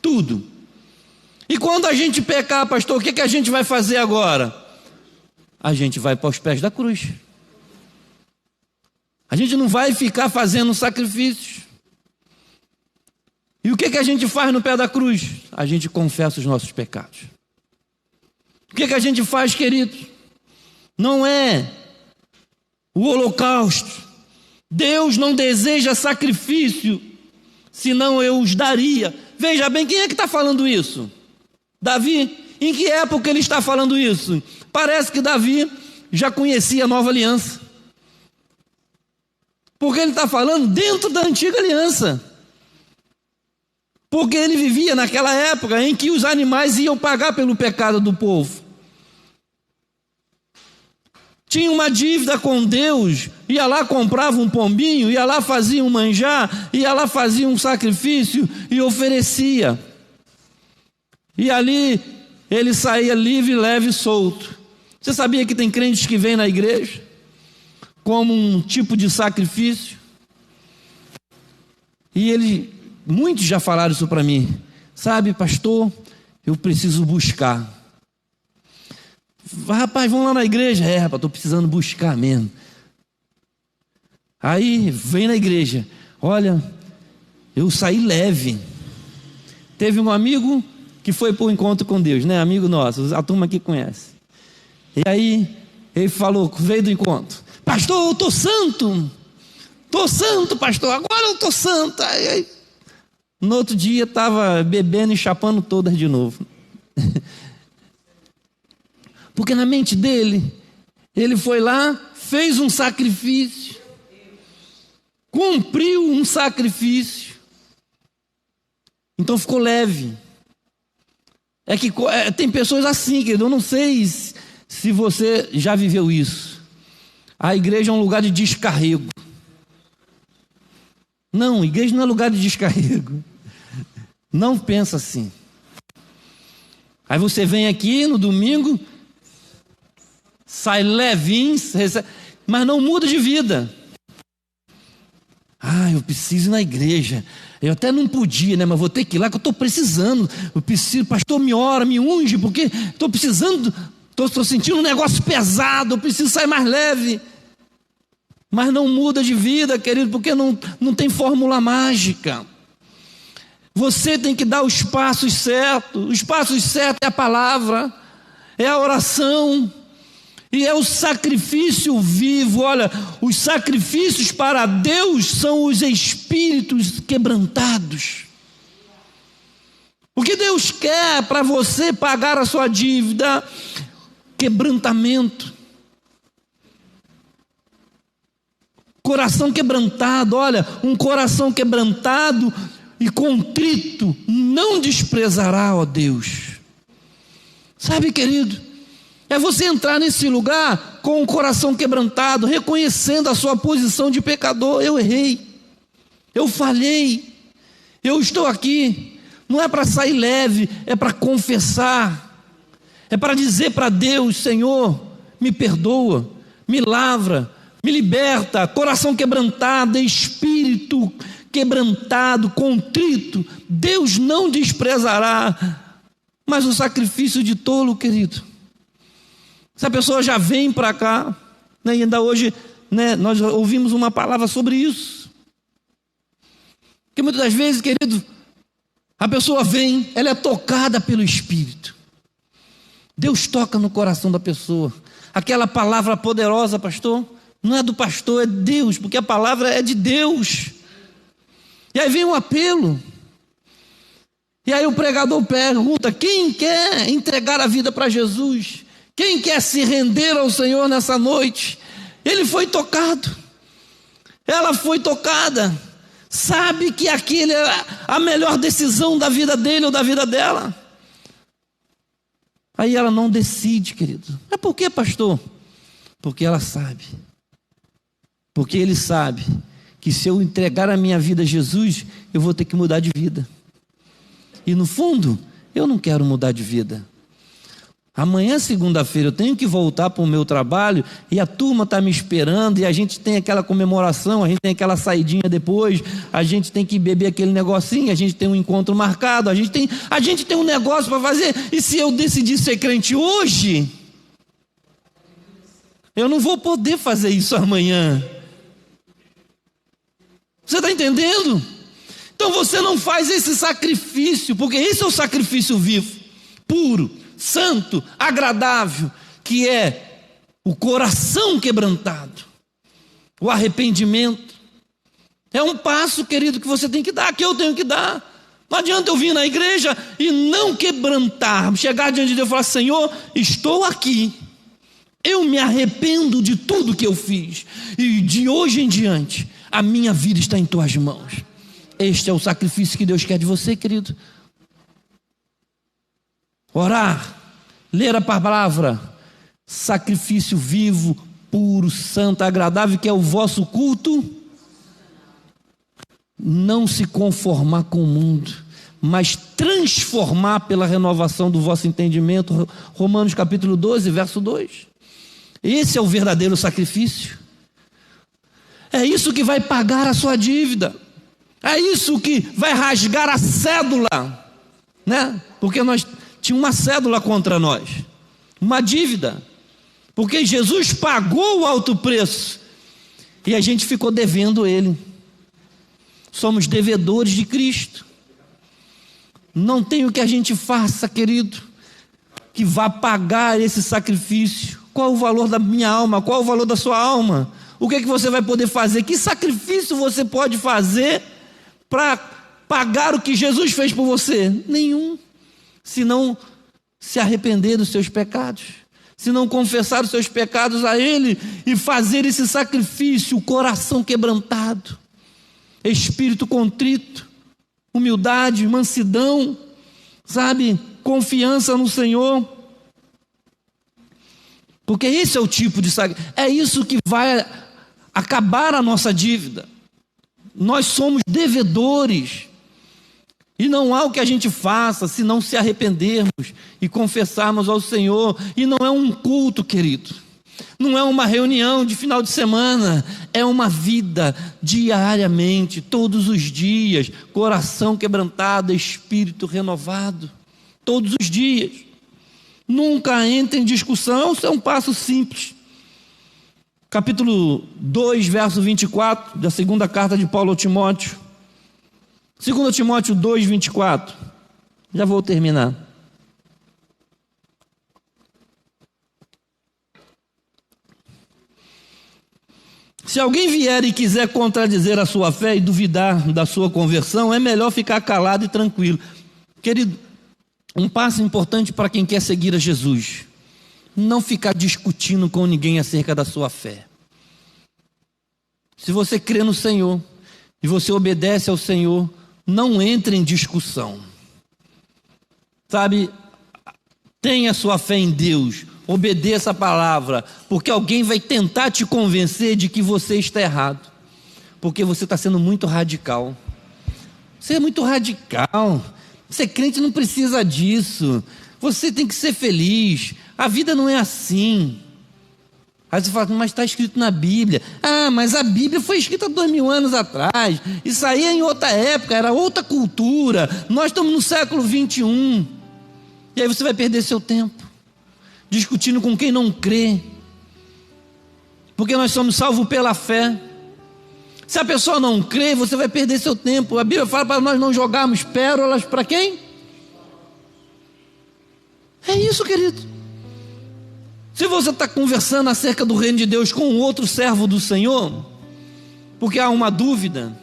[SPEAKER 1] Tudo. E quando a gente pecar, pastor, o que a gente vai fazer agora? A gente vai para os pés da cruz. A gente não vai ficar fazendo sacrifícios. E o que a gente faz no pé da cruz? A gente confessa os nossos pecados. O que a gente faz, querido? Não é o holocausto. Deus não deseja sacrifício, senão eu os daria. Veja bem, quem é que está falando isso? Davi? Em que época ele está falando isso? Parece que Davi já conhecia a nova aliança. Porque ele está falando dentro da antiga aliança. Porque ele vivia naquela época em que os animais iam pagar pelo pecado do povo. Tinha uma dívida com Deus, ia lá, comprava um pombinho, ia lá, fazia um manjar, ia lá, fazia um sacrifício e oferecia. E ali ele saía livre, leve e solto. Você sabia que tem crentes que vêm na igreja como um tipo de sacrifício? E muitos já falaram isso para mim. Sabe, pastor, eu preciso buscar. Rapaz, vamos lá na igreja. Rapaz, estou precisando buscar mesmo. Aí, vem na igreja. Olha, eu saí leve. Teve um amigo que foi para o encontro com Deus, né? Amigo nosso, a turma aqui conhece. E aí, ele falou, veio do encontro. Pastor, eu estou santo. Estou santo, pastor. Agora eu estou santo. Aí, no outro dia, estava bebendo e chapando todas de novo. Porque na mente dele, ele foi lá, fez um sacrifício, cumpriu um sacrifício, então ficou leve. É que tem pessoas assim, querido, eu não sei se você já viveu isso. A igreja é um lugar de descarrego. Não, igreja não é lugar de descarrego. Não pensa assim. Aí você vem aqui no domingo, sai levinho, mas não muda de vida. Eu preciso ir na igreja. Eu até não podia, né? Mas vou ter que ir lá que eu estou precisando. Eu preciso, pastor, me ora, me unge, porque estou precisando, estou sentindo um negócio pesado, eu preciso sair mais leve. Mas não muda de vida, querido, porque não tem fórmula mágica. Você tem que dar os passos certos. Os passos certos é a palavra, é a oração e é o sacrifício vivo. Olha, os sacrifícios para Deus são os espíritos quebrantados. O que Deus quer para você pagar a sua dívida? Quebrantamento. Coração quebrantado. Olha, um coração quebrantado e contrito não desprezará, ó Deus. Sabe, querido, é você entrar nesse lugar com o coração quebrantado, reconhecendo a sua posição de pecador. Eu errei, eu falhei, eu estou aqui. Não é para sair leve, é para confessar, é para dizer para Deus: Senhor, me perdoa, me lavra, me liberta. Coração quebrantado, espírito quebrantado, contrito, Deus não desprezará. Mas o sacrifício de tolo, querido, essa pessoa já vem para cá, né? E ainda hoje, né, nós ouvimos uma palavra sobre isso, que muitas das vezes, querido, a pessoa vem, ela é tocada pelo Espírito, Deus toca no coração da pessoa, aquela palavra poderosa, pastor, não é do pastor, é de Deus, porque a palavra é de Deus. E aí vem um apelo. E aí o pregador pergunta: quem quer entregar a vida para Jesus? Quem quer se render ao Senhor nessa noite? Ele foi tocado. Ela foi tocada. Sabe que aquele é a melhor decisão da vida dele ou da vida dela. Aí ela não decide, querido. Mas por que, pastor? Porque ela sabe. Porque ele sabe que se eu entregar a minha vida a Jesus, eu vou ter que mudar de vida. E no fundo, eu não quero mudar de vida. Amanhã, segunda-feira, eu tenho que voltar para o meu trabalho e a turma está me esperando e a gente tem aquela comemoração, a gente tem aquela saidinha depois, a gente tem que beber aquele negocinho, a gente tem um encontro marcado, a gente tem um negócio para fazer. E se eu decidir ser crente hoje, eu não vou poder fazer isso amanhã. Você está entendendo? Então você não faz esse sacrifício, porque esse é o sacrifício vivo, puro, santo, agradável, que é o coração quebrantado, o arrependimento. É um passo, querido, que você tem que dar, que eu tenho que dar. Não adianta eu vir na igreja e não quebrantar, chegar diante de Deus e falar: Senhor, estou aqui, eu me arrependo de tudo que eu fiz, e de hoje em diante a minha vida está em tuas mãos. Este é o sacrifício que Deus quer de você, querido. Orar, ler a palavra, sacrifício vivo, puro, santo, agradável, que é o vosso culto. Não se conformar com o mundo, mas transformar pela renovação do vosso entendimento. Romanos capítulo 12, verso 2. Esse é o verdadeiro sacrifício. É isso que vai pagar a sua dívida. É isso que vai rasgar a cédula, né? Porque nós tinha uma cédula contra nós, uma dívida, porque Jesus pagou o alto preço e a gente ficou devendo ele. Somos devedores de Cristo. Não tem o que a gente faça, querido, que vá pagar esse sacrifício. Qual o valor da minha alma? Qual o valor da sua alma? O que é que você vai poder fazer? Que sacrifício você pode fazer para pagar o que Jesus fez por você? Nenhum. Se não se arrepender dos seus pecados, se não confessar os seus pecados a Ele e fazer esse sacrifício, o coração quebrantado, espírito contrito, humildade, mansidão, sabe, confiança no Senhor, porque esse é o tipo de sacrifício, é isso que vai acabar a nossa dívida. Nós somos devedores, e não há o que a gente faça se não se arrependermos e confessarmos ao Senhor. E não é um culto, querido, não é uma reunião de final de semana, é uma vida diariamente, todos os dias, coração quebrantado, espírito renovado, todos os dias. Nunca entre em discussão, isso é um passo simples. Capítulo 2, verso 24, da segunda carta de Paulo ao Timóteo. 2 Timóteo 2, 24. Já vou terminar. Se alguém vier e quiser contradizer a sua fé e duvidar da sua conversão, é melhor ficar calado e tranquilo. Querido, um passo importante para quem quer seguir a Jesus: não ficar discutindo com ninguém acerca da sua fé. Se você crê no Senhor e você obedece ao Senhor, não entre em discussão, sabe, tenha sua fé em Deus, obedeça a palavra, porque alguém vai tentar te convencer de que você está errado, porque você está sendo muito radical. Você é muito radical, ser crente não precisa disso, você tem que ser feliz, a vida não é assim. Aí você fala, mas está escrito na Bíblia. Ah, mas a Bíblia foi escrita 2000 anos atrás. Isso aí é em outra época, era outra cultura. Nós estamos no século 21. E aí você vai perder seu tempo discutindo com quem não crê. Porque nós somos salvos pela fé. Se a pessoa não crê, você vai perder seu tempo. A Bíblia fala para nós não jogarmos pérolas para quem? É isso, querido. Se você está conversando acerca do reino de Deus com outro servo do Senhor, porque há uma dúvida,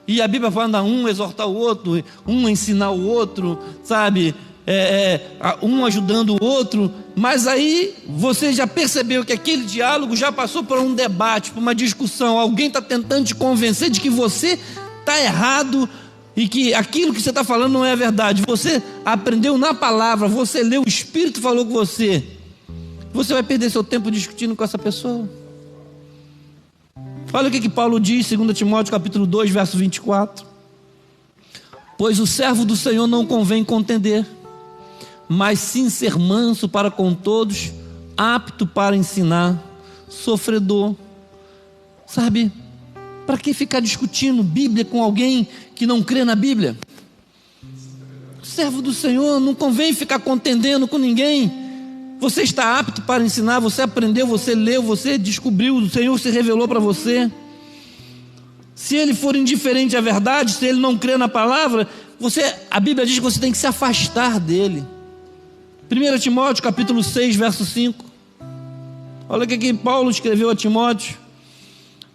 [SPEAKER 1] e a Bíblia fala um exortar o outro, um ensinar o outro, sabe, um ajudando o outro, mas aí você já percebeu que aquele diálogo já passou por um debate, por uma discussão, alguém está tentando te convencer de que você está errado, e que aquilo que você está falando não é verdade. Você aprendeu na palavra, você leu, o Espírito falou com você. Você vai perder seu tempo discutindo com essa pessoa. Olha o que Paulo diz, 2 Timóteo capítulo 2, verso 24. Pois o servo do Senhor não convém contender, mas sim ser manso para com todos, apto para ensinar, sofredor. Sabe, para que ficar discutindo Bíblia com alguém que não crê na Bíblia? O servo do Senhor não convém ficar contendendo com ninguém. Você está apto para ensinar, você aprendeu, você leu, você descobriu, o Senhor se revelou para você. Se ele for indiferente à verdade, se ele não crê na palavra, a Bíblia diz que você tem que se afastar dele. 1 Timóteo capítulo 6, verso 5. Olha o que Paulo escreveu a Timóteo.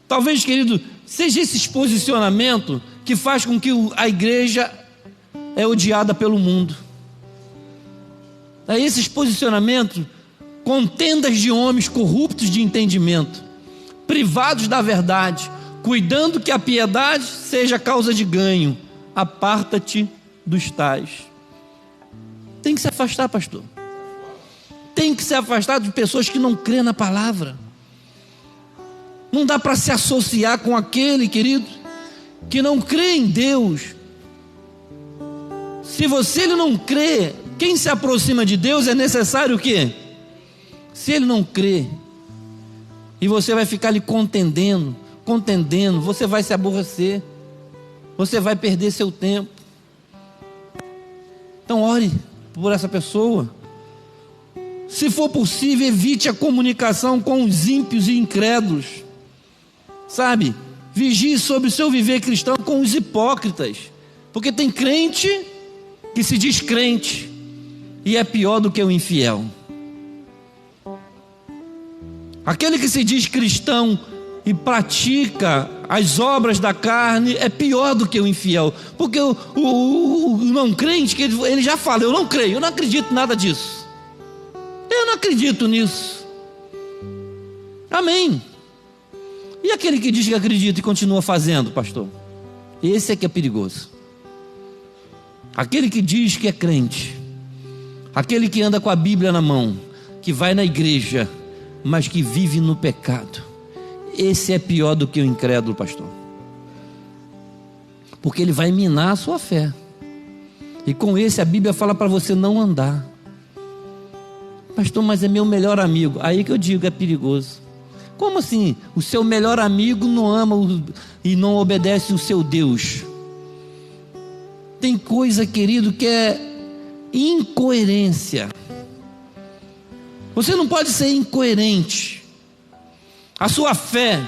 [SPEAKER 1] Talvez, querido, seja esse posicionamento que faz com que a igreja é odiada pelo mundo. A esses posicionamentos, contendas de homens corruptos de entendimento, privados da verdade, cuidando que a piedade seja causa de ganho, aparta-te dos tais. Tem que se afastar, pastor. Tem que se afastar de pessoas que não crêem na palavra. Não dá para se associar com aquele, querido, que não crê em Deus. Se você não crê, quem se aproxima de Deus é necessário o quê? Se ele não crê, e você vai ficar ali contendendo, você vai se aborrecer, você vai perder seu tempo. Então ore por essa pessoa. Se for possível, evite a comunicação com os ímpios e incrédulos, sabe? Vigie sobre o seu viver cristão com os hipócritas, porque tem crente que se diz crente e é pior do que o infiel. Aquele que se diz cristão e pratica as obras da carne é pior do que o infiel, porque o não crente, ele já fala, eu não creio, eu não acredito em nada disso, eu não acredito nisso. Amém. E aquele que diz que acredita e continua fazendo, pastor? Esse é que é perigoso. Aquele que diz que é crente, aquele que anda com a Bíblia na mão, que vai na igreja, mas que vive no pecado, esse é pior do que o incrédulo, pastor. Porque ele vai minar a sua fé. E com esse a Bíblia fala para você não andar. Pastor, mas é meu melhor amigo. Aí que eu digo, é perigoso. Como assim? O seu melhor amigo não ama e não obedece o seu Deus. Tem coisa, querido, que é incoerência. Você não pode ser incoerente. A sua fé,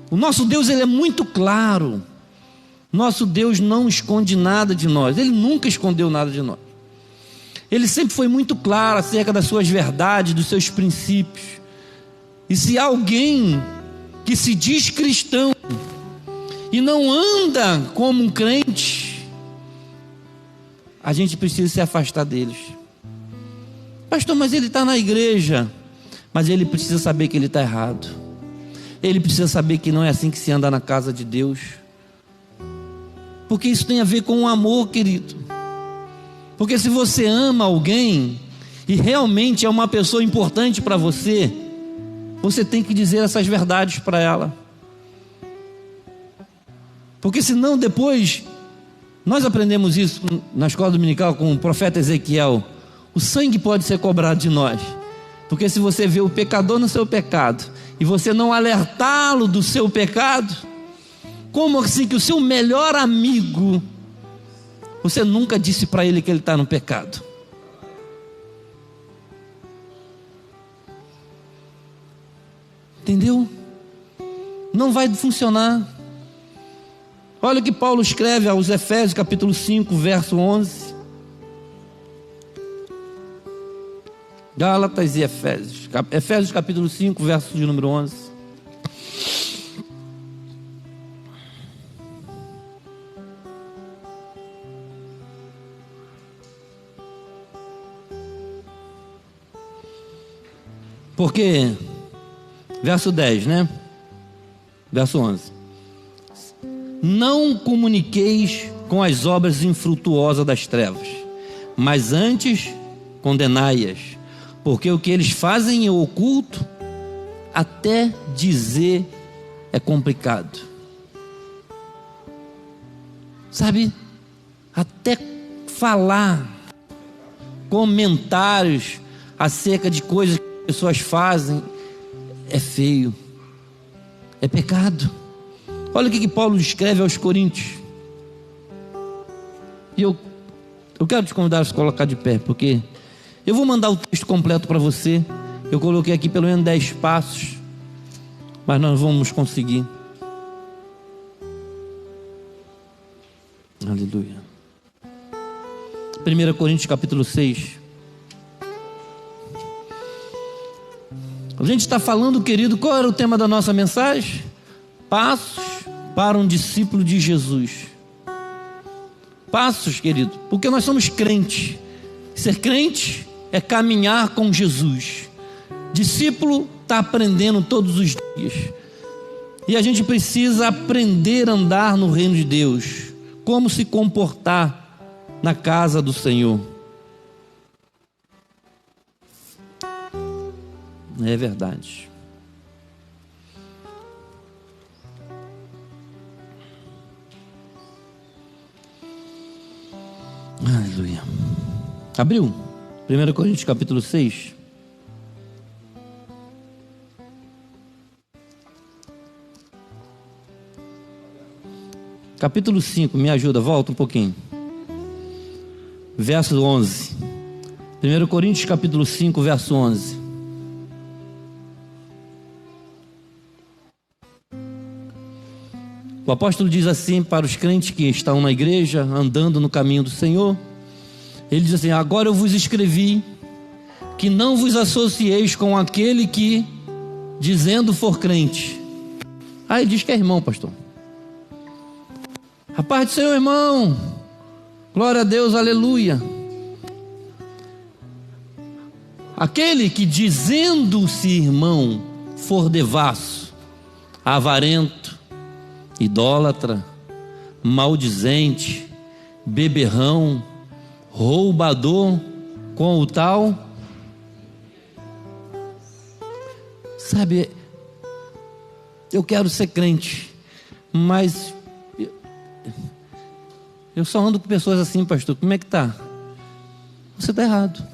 [SPEAKER 1] o nosso Deus, ele é muito claro. Nosso Deus não esconde nada de nós. Ele nunca escondeu nada de nós. Ele sempre foi muito claro acerca das suas verdades, dos seus princípios. E se alguém que se diz cristão e não anda como um crente, a gente precisa se afastar deles. Pastor, mas ele está na igreja. Mas ele precisa saber que ele está errado. Ele precisa saber que não é assim que se anda na casa de Deus. Porque isso tem a ver com o amor, querido. Porque se você ama alguém e realmente é uma pessoa importante para você, você tem que dizer essas verdades para ela. Porque senão depois, nós aprendemos isso na escola dominical com o profeta Ezequiel, o sangue pode ser cobrado de nós. Porque se você vê o pecador no seu pecado e você não alertá-lo do seu pecado, como assim que o seu melhor amigo, você nunca disse para ele que ele está no pecado? Entendeu? Não vai funcionar. Olha o que Paulo escreve aos Efésios capítulo 5, verso 11. Gálatas e Efésios. Efésios capítulo 5, verso de número 11. Porque, verso 10, né? Verso 11. Não comuniqueis com as obras infrutuosas das trevas, mas antes condenai-as, porque o que eles fazem em oculto, até dizer é complicado. Sabe? Até falar comentários acerca de coisas que as pessoas fazem é feio, é pecado. Olha o que Paulo escreve aos Coríntios. E eu quero te convidar a se colocar de pé, porque eu vou mandar o texto completo para você. Eu coloquei aqui pelo menos 10 passos, mas nós vamos conseguir. Aleluia. 1 Coríntios capítulo 6. A gente está falando, querido, qual era o tema da nossa mensagem? Passos para um discípulo de Jesus. Passos, querido, porque nós somos crentes. Ser crente é caminhar com Jesus. Discípulo está aprendendo todos os dias. E a gente precisa aprender a andar no reino de Deus. Como se comportar na casa do Senhor. É verdade. Aleluia. Abriu 1 Coríntios capítulo 6. Capítulo 5, me ajuda, volta um pouquinho. Verso 11. 1 Coríntios capítulo 5, verso 11. O apóstolo diz assim para os crentes que estão na igreja, andando no caminho do Senhor. Ele diz assim: agora eu vos escrevi que não vos associeis com aquele que, dizendo for crente. Ele diz que é irmão, pastor. A paz do Senhor, irmão. Glória a Deus, aleluia. Aquele que, dizendo-se irmão, for devasso, avarento, idólatra, maldizente, beberrão, roubador, com o tal, sabe, eu quero ser crente, mas eu só ando com pessoas assim, pastor. Como é que tá? Você está errado.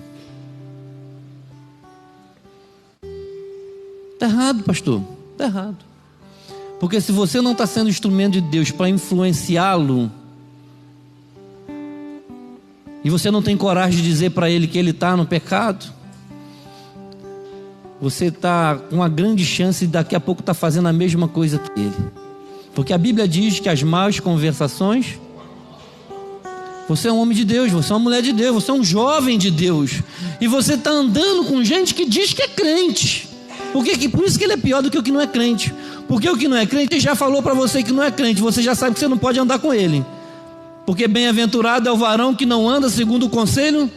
[SPEAKER 1] Está errado, pastor. Está errado. Porque se você não está sendo instrumento de Deus para influenciá-lo, e você não tem coragem de dizer para ele que ele está no pecado, você está com uma grande chance de daqui a pouco estar fazendo a mesma coisa que ele. Porque a Bíblia diz que as más conversações... Você é um homem de Deus, você é uma mulher de Deus, você é um jovem de Deus, e você está andando com gente que diz que é crente. Por isso que ele é pior do que o que não é crente. Porque o que não é crente, ele já falou para você que não é crente, você já sabe que você não pode andar com ele. Porque bem-aventurado é o varão que não anda segundo o conselho,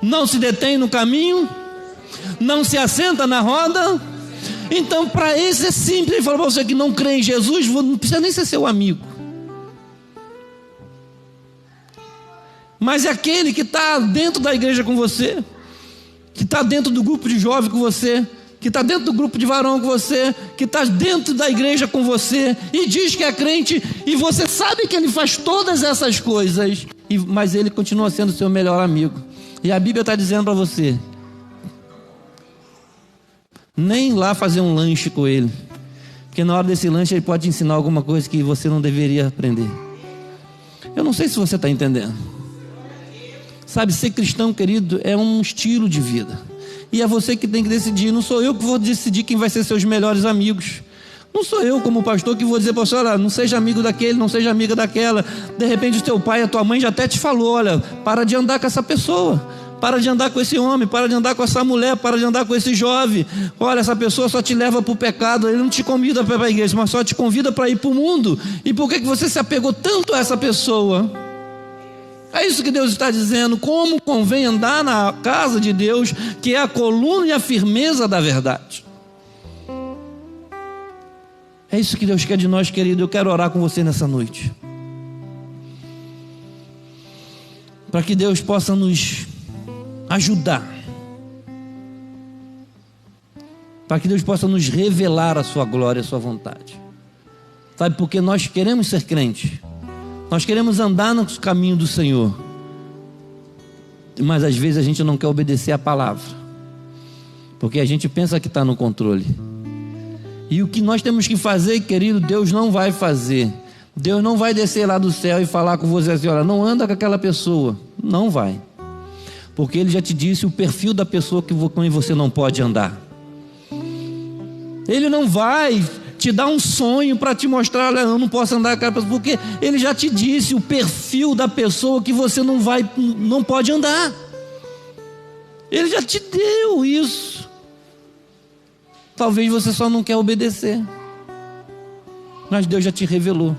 [SPEAKER 1] não se detém no caminho, não se assenta na roda. Então, para esse é simples. Ele falou para você que não crê em Jesus, não precisa nem ser seu amigo. Mas é aquele que está dentro da igreja com você, que está dentro do grupo de jovem com você, que está dentro do grupo de varão com você, que está dentro da igreja com você, e diz que é crente, e você sabe que ele faz todas essas coisas, mas ele continua sendo seu melhor amigo. E a Bíblia está dizendo para você, nem lá fazer um lanche com ele, porque na hora desse lanche ele pode te ensinar alguma coisa que você não deveria aprender. Eu não sei se você está entendendo. Sabe, ser cristão, querido, é um estilo de vida. E é você que tem que decidir. Não sou eu que vou decidir quem vai ser seus melhores amigos. Não sou eu, como pastor, que vou dizer para você, olha, não seja amigo daquele, não seja amiga daquela. De repente o teu pai, a tua mãe já até te falou, olha, para de andar com essa pessoa, para de andar com esse homem, para de andar com essa mulher, para de andar com esse jovem. Olha, essa pessoa só te leva para o pecado. Ele não te convida para ir para a igreja, mas só te convida para ir para o mundo. E por que você se apegou tanto a essa pessoa? É isso que Deus está dizendo, como convém andar na casa de Deus, que é a coluna e a firmeza da verdade. É isso que Deus quer de nós, querido. Eu quero orar com você nessa noite, para que Deus possa nos ajudar, para que Deus possa nos revelar a sua glória, a sua vontade. Sabe, porque nós queremos ser crentes, nós queremos andar no caminho do Senhor, mas às vezes a gente não quer obedecer a palavra, porque a gente pensa que está no controle. E o que nós temos que fazer, querido, Deus não vai fazer. Deus não vai descer lá do céu e falar com você assim, olha, não anda com aquela pessoa. Não vai, porque Ele já te disse o perfil da pessoa com quem você não pode andar. Ele não vai te dar um sonho para te mostrar, olha, eu não posso andar com aquela pessoa, porque Ele já te disse o perfil da pessoa que você não pode andar. Ele já te deu isso. Talvez você só não quer obedecer, mas Deus já te revelou.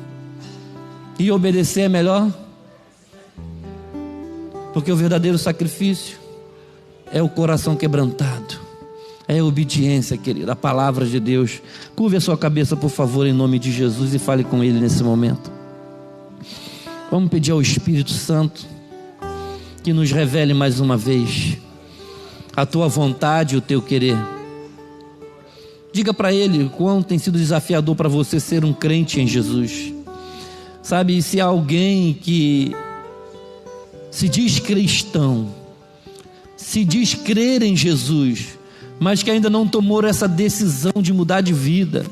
[SPEAKER 1] E obedecer é melhor, porque o verdadeiro sacrifício é o coração quebrantado, é a obediência, querido, a palavra de Deus. Curve a sua cabeça, por favor, em nome de Jesus, e fale com Ele nesse momento. Vamos pedir ao Espírito Santo que nos revele mais uma vez a tua vontade e o teu querer. Diga para Ele quão tem sido desafiador para você ser um crente em Jesus. Sabe, se há alguém que se diz cristão, se diz crer em Jesus, mas que ainda não tomou essa decisão de mudar de vida,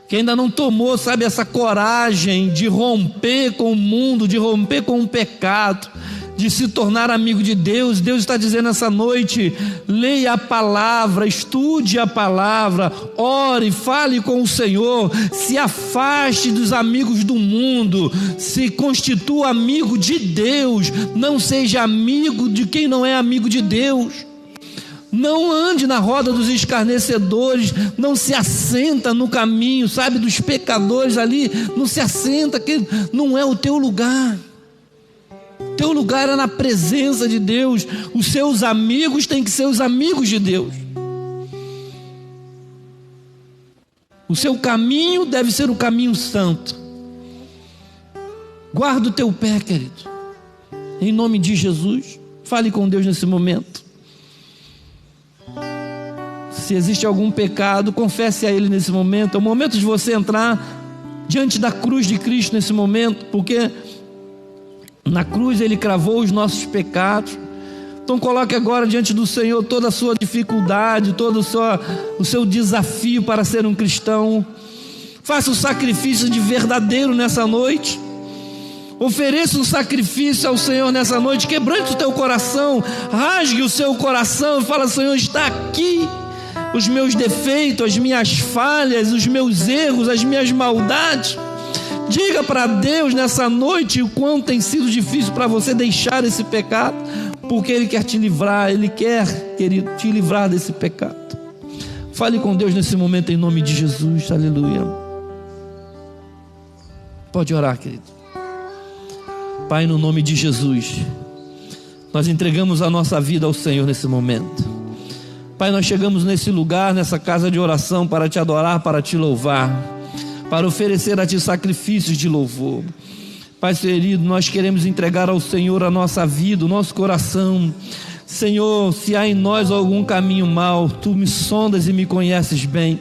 [SPEAKER 1] que ainda não tomou, sabe, essa coragem de romper com o mundo, de romper com o pecado, de se tornar amigo de Deus. Deus está dizendo essa noite, leia a palavra, estude a palavra, ore, fale com o Senhor, se afaste dos amigos do mundo, se constitua amigo de Deus, não seja amigo de quem não é amigo de Deus. Não ande na roda dos escarnecedores, não se assenta no caminho, sabe, dos pecadores ali, não se assenta, que não é o teu lugar. teu lugar é na presença de Deus. Os seus amigos têm que ser os amigos de Deus. O seu caminho deve ser o caminho santo. Guarda o teu pé, querido. Em nome de Jesus, fale com Deus nesse momento. Se existe algum pecado, confesse a Ele nesse momento. É o momento de você entrar diante da cruz de Cristo nesse momento, porque na cruz Ele cravou os nossos pecados. Então coloque agora diante do Senhor toda a sua dificuldade, todo o seu desafio para ser um cristão. Faça o sacrifício de verdadeiro nessa noite. Ofereça um sacrifício ao Senhor nessa noite. Quebrante o teu coração, rasgue o seu coração e fala: Senhor, está aqui os meus defeitos, as minhas falhas, os meus erros, as minhas maldades. Diga para Deus nessa noite o quanto tem sido difícil para você deixar esse pecado, porque Ele quer te livrar. Ele quer, querido, te livrar desse pecado. Fale com Deus nesse momento em nome de Jesus. Aleluia. Pode orar, querido. Pai, no nome de Jesus, nós entregamos a nossa vida ao Senhor nesse momento. Pai, nós chegamos nesse lugar, nessa casa de oração, para te adorar, para te louvar, para oferecer a ti sacrifícios de louvor. Pai querido, nós queremos entregar ao Senhor a nossa vida, o nosso coração. Senhor, se há em nós algum caminho mau, Tu me sondas e me conheces bem.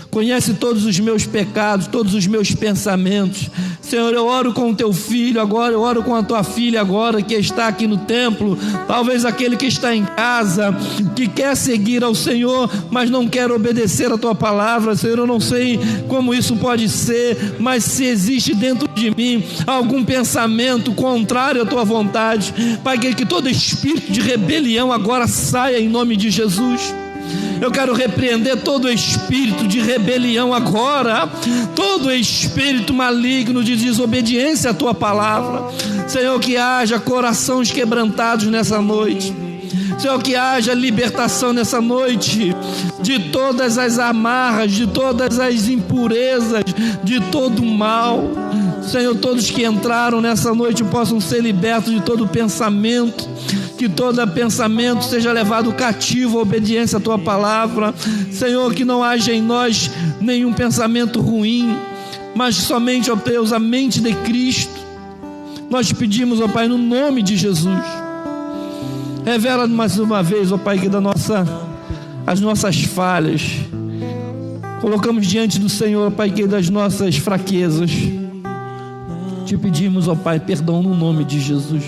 [SPEAKER 1] Conhece todos os meus pecados, todos os meus pensamentos. Senhor, eu oro com o teu filho agora, eu oro com a tua filha agora, que está aqui no templo, talvez aquele que está em casa, que quer seguir ao Senhor, mas não quer obedecer a tua palavra. Senhor, eu não sei como isso pode ser, mas se existe dentro de mim algum pensamento contrário à tua vontade, Pai, que todo espírito de rebelião agora saia em nome de Jesus. Eu quero repreender todo espírito de rebelião agora, todo espírito maligno de desobediência à tua palavra. Senhor, que haja corações quebrantados nessa noite. Senhor, que haja libertação nessa noite de todas as amarras, de todas as impurezas, de todo o mal. Senhor, todos que entraram nessa noite possam ser libertos de todo pensamento, que todo pensamento seja levado cativo à obediência à tua palavra. Senhor, que não haja em nós nenhum pensamento ruim, mas somente, ó Deus, a mente de Cristo. Nós te pedimos, ó Pai, no nome de Jesus. Revela mais uma vez, ó Pai, que as nossas falhas colocamos diante do Senhor, ó Pai, que das nossas fraquezas. Te pedimos, ó Pai, perdão no nome de Jesus.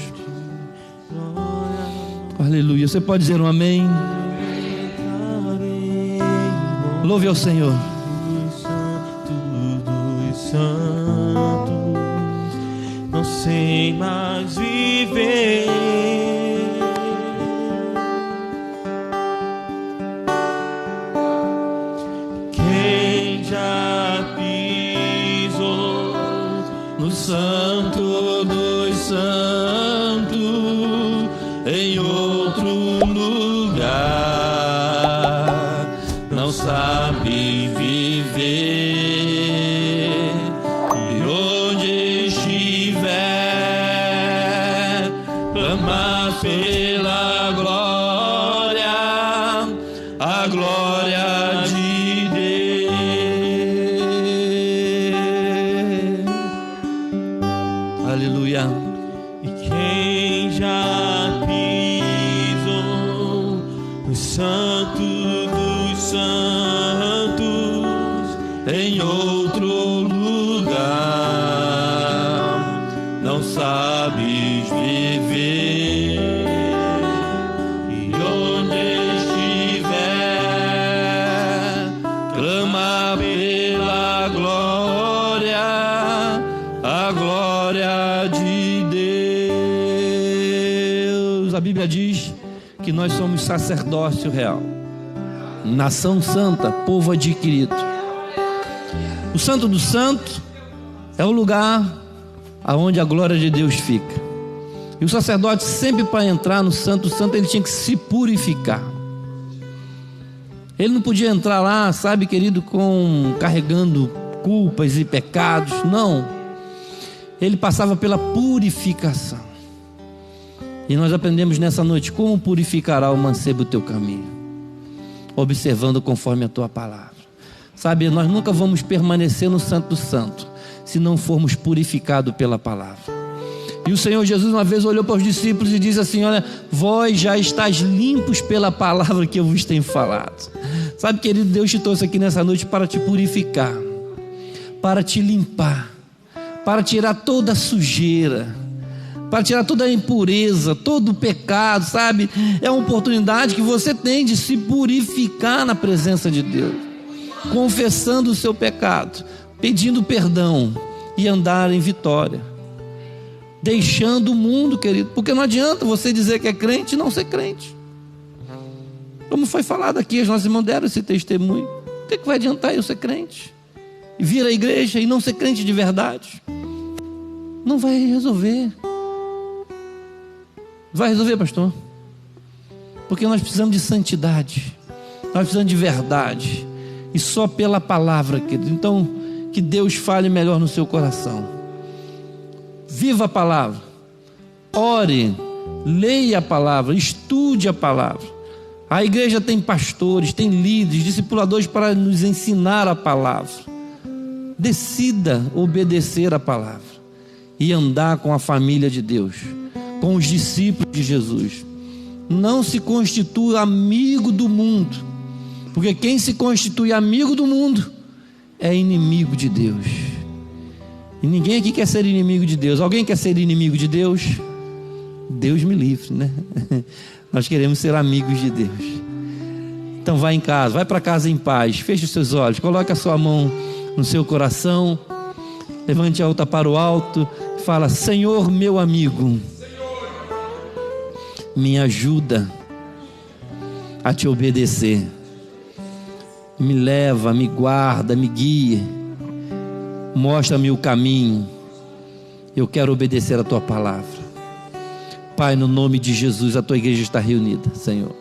[SPEAKER 1] Aleluia. Você pode dizer um amém? Louve ao Senhor.
[SPEAKER 2] Não sei mais viver quem já pisou no Santo dos Santos, em outro lugar, não sabe viver. E onde estiver, clama pela glória, a glória de Deus.
[SPEAKER 1] Aleluia.
[SPEAKER 2] E quem já pisou no Santo dos Santos, em outro lugar, não sabes viver. E onde estiver, clama pela glória, a glória de Deus.
[SPEAKER 1] A Bíblia diz que nós somos sacerdócio real, nação santa, povo adquirido. O Santo do Santo é o lugar aonde a glória de Deus fica. E o sacerdote, sempre para entrar no Santo do Santo, ele tinha que se purificar. Ele não podia entrar lá, sabe, querido, carregando culpas e pecados. Não. Ele passava pela purificação. E nós aprendemos nessa noite como purificará o mancebo o teu caminho, observando conforme a tua palavra. Sabe, nós nunca vamos permanecer no Santo do Santo se não formos purificados pela palavra. E o Senhor Jesus uma vez olhou para os discípulos e disse assim: olha, vós já estáis limpos pela palavra que eu vos tenho falado. Sabe, querido, Deus te trouxe aqui nessa noite para te purificar, para te limpar, para tirar toda a sujeira, para tirar toda a impureza, todo o pecado, sabe? É uma oportunidade que você tem de se purificar na presença de Deus, confessando o seu pecado, pedindo perdão e andar em vitória, deixando o mundo, querido, porque não adianta você dizer que é crente e não ser crente. Como foi falado aqui, as nossas irmãs deram esse testemunho. O que vai adiantar eu ser crente e vir à igreja e não ser crente de verdade? Não vai resolver. Vai resolver, pastor? Porque nós precisamos de santidade, nós precisamos de verdade, e só pela palavra, querido. Então, que Deus fale melhor no seu coração. Viva a palavra, ore, leia a palavra, estude a palavra. A igreja tem pastores, tem líderes, discipuladores para nos ensinar a palavra. Decida obedecer a palavra e andar com a família de Deus, com os discípulos de Jesus. Não se constitua amigo do mundo, porque quem se constitui amigo do mundo é inimigo de Deus. E ninguém aqui quer ser inimigo de Deus. Alguém quer ser inimigo de Deus? Deus me livre, né? Nós queremos ser amigos de Deus. Então vai em casa, vai para casa em paz, feche os seus olhos, coloque a sua mão no seu coração, levante a outra para o alto e fala: Senhor meu amigo, me ajuda a te obedecer, me leva, me guarda, me guia, mostra-me o caminho, eu quero obedecer a tua palavra. Pai, no nome de Jesus, a tua igreja está reunida, Senhor,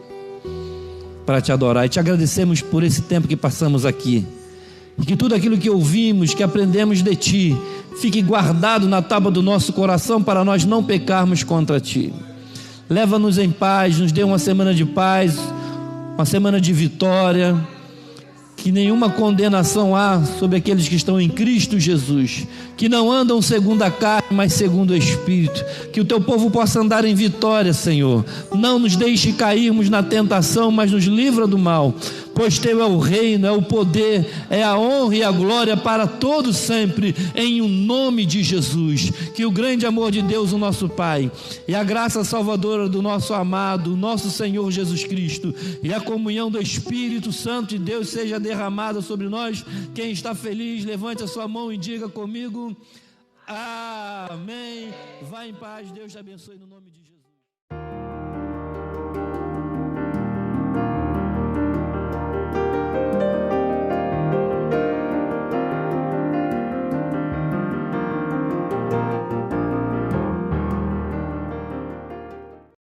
[SPEAKER 1] para te adorar, e te agradecemos por esse tempo que passamos aqui, e que tudo aquilo que ouvimos, que aprendemos de ti, fique guardado na tábua do nosso coração, para nós não pecarmos contra ti. Leva-nos em paz, nos dê uma semana de paz, uma semana de vitória, que nenhuma condenação há sobre aqueles que estão em Cristo Jesus, que não andam segundo a carne, mas segundo o Espírito. Que o teu povo possa andar em vitória, Senhor. Não nos deixe cairmos na tentação, mas nos livra do mal, pois teu é o reino, é o poder, é a honra e a glória para todos sempre, em o nome de Jesus. Que o grande amor de Deus, o nosso Pai, e a graça salvadora do nosso amado, nosso Senhor Jesus Cristo, e a comunhão do Espírito Santo de Deus seja derramada sobre nós. Quem está feliz, levante a sua mão e diga comigo: amém. Vá em paz, Deus te abençoe no nome de Jesus.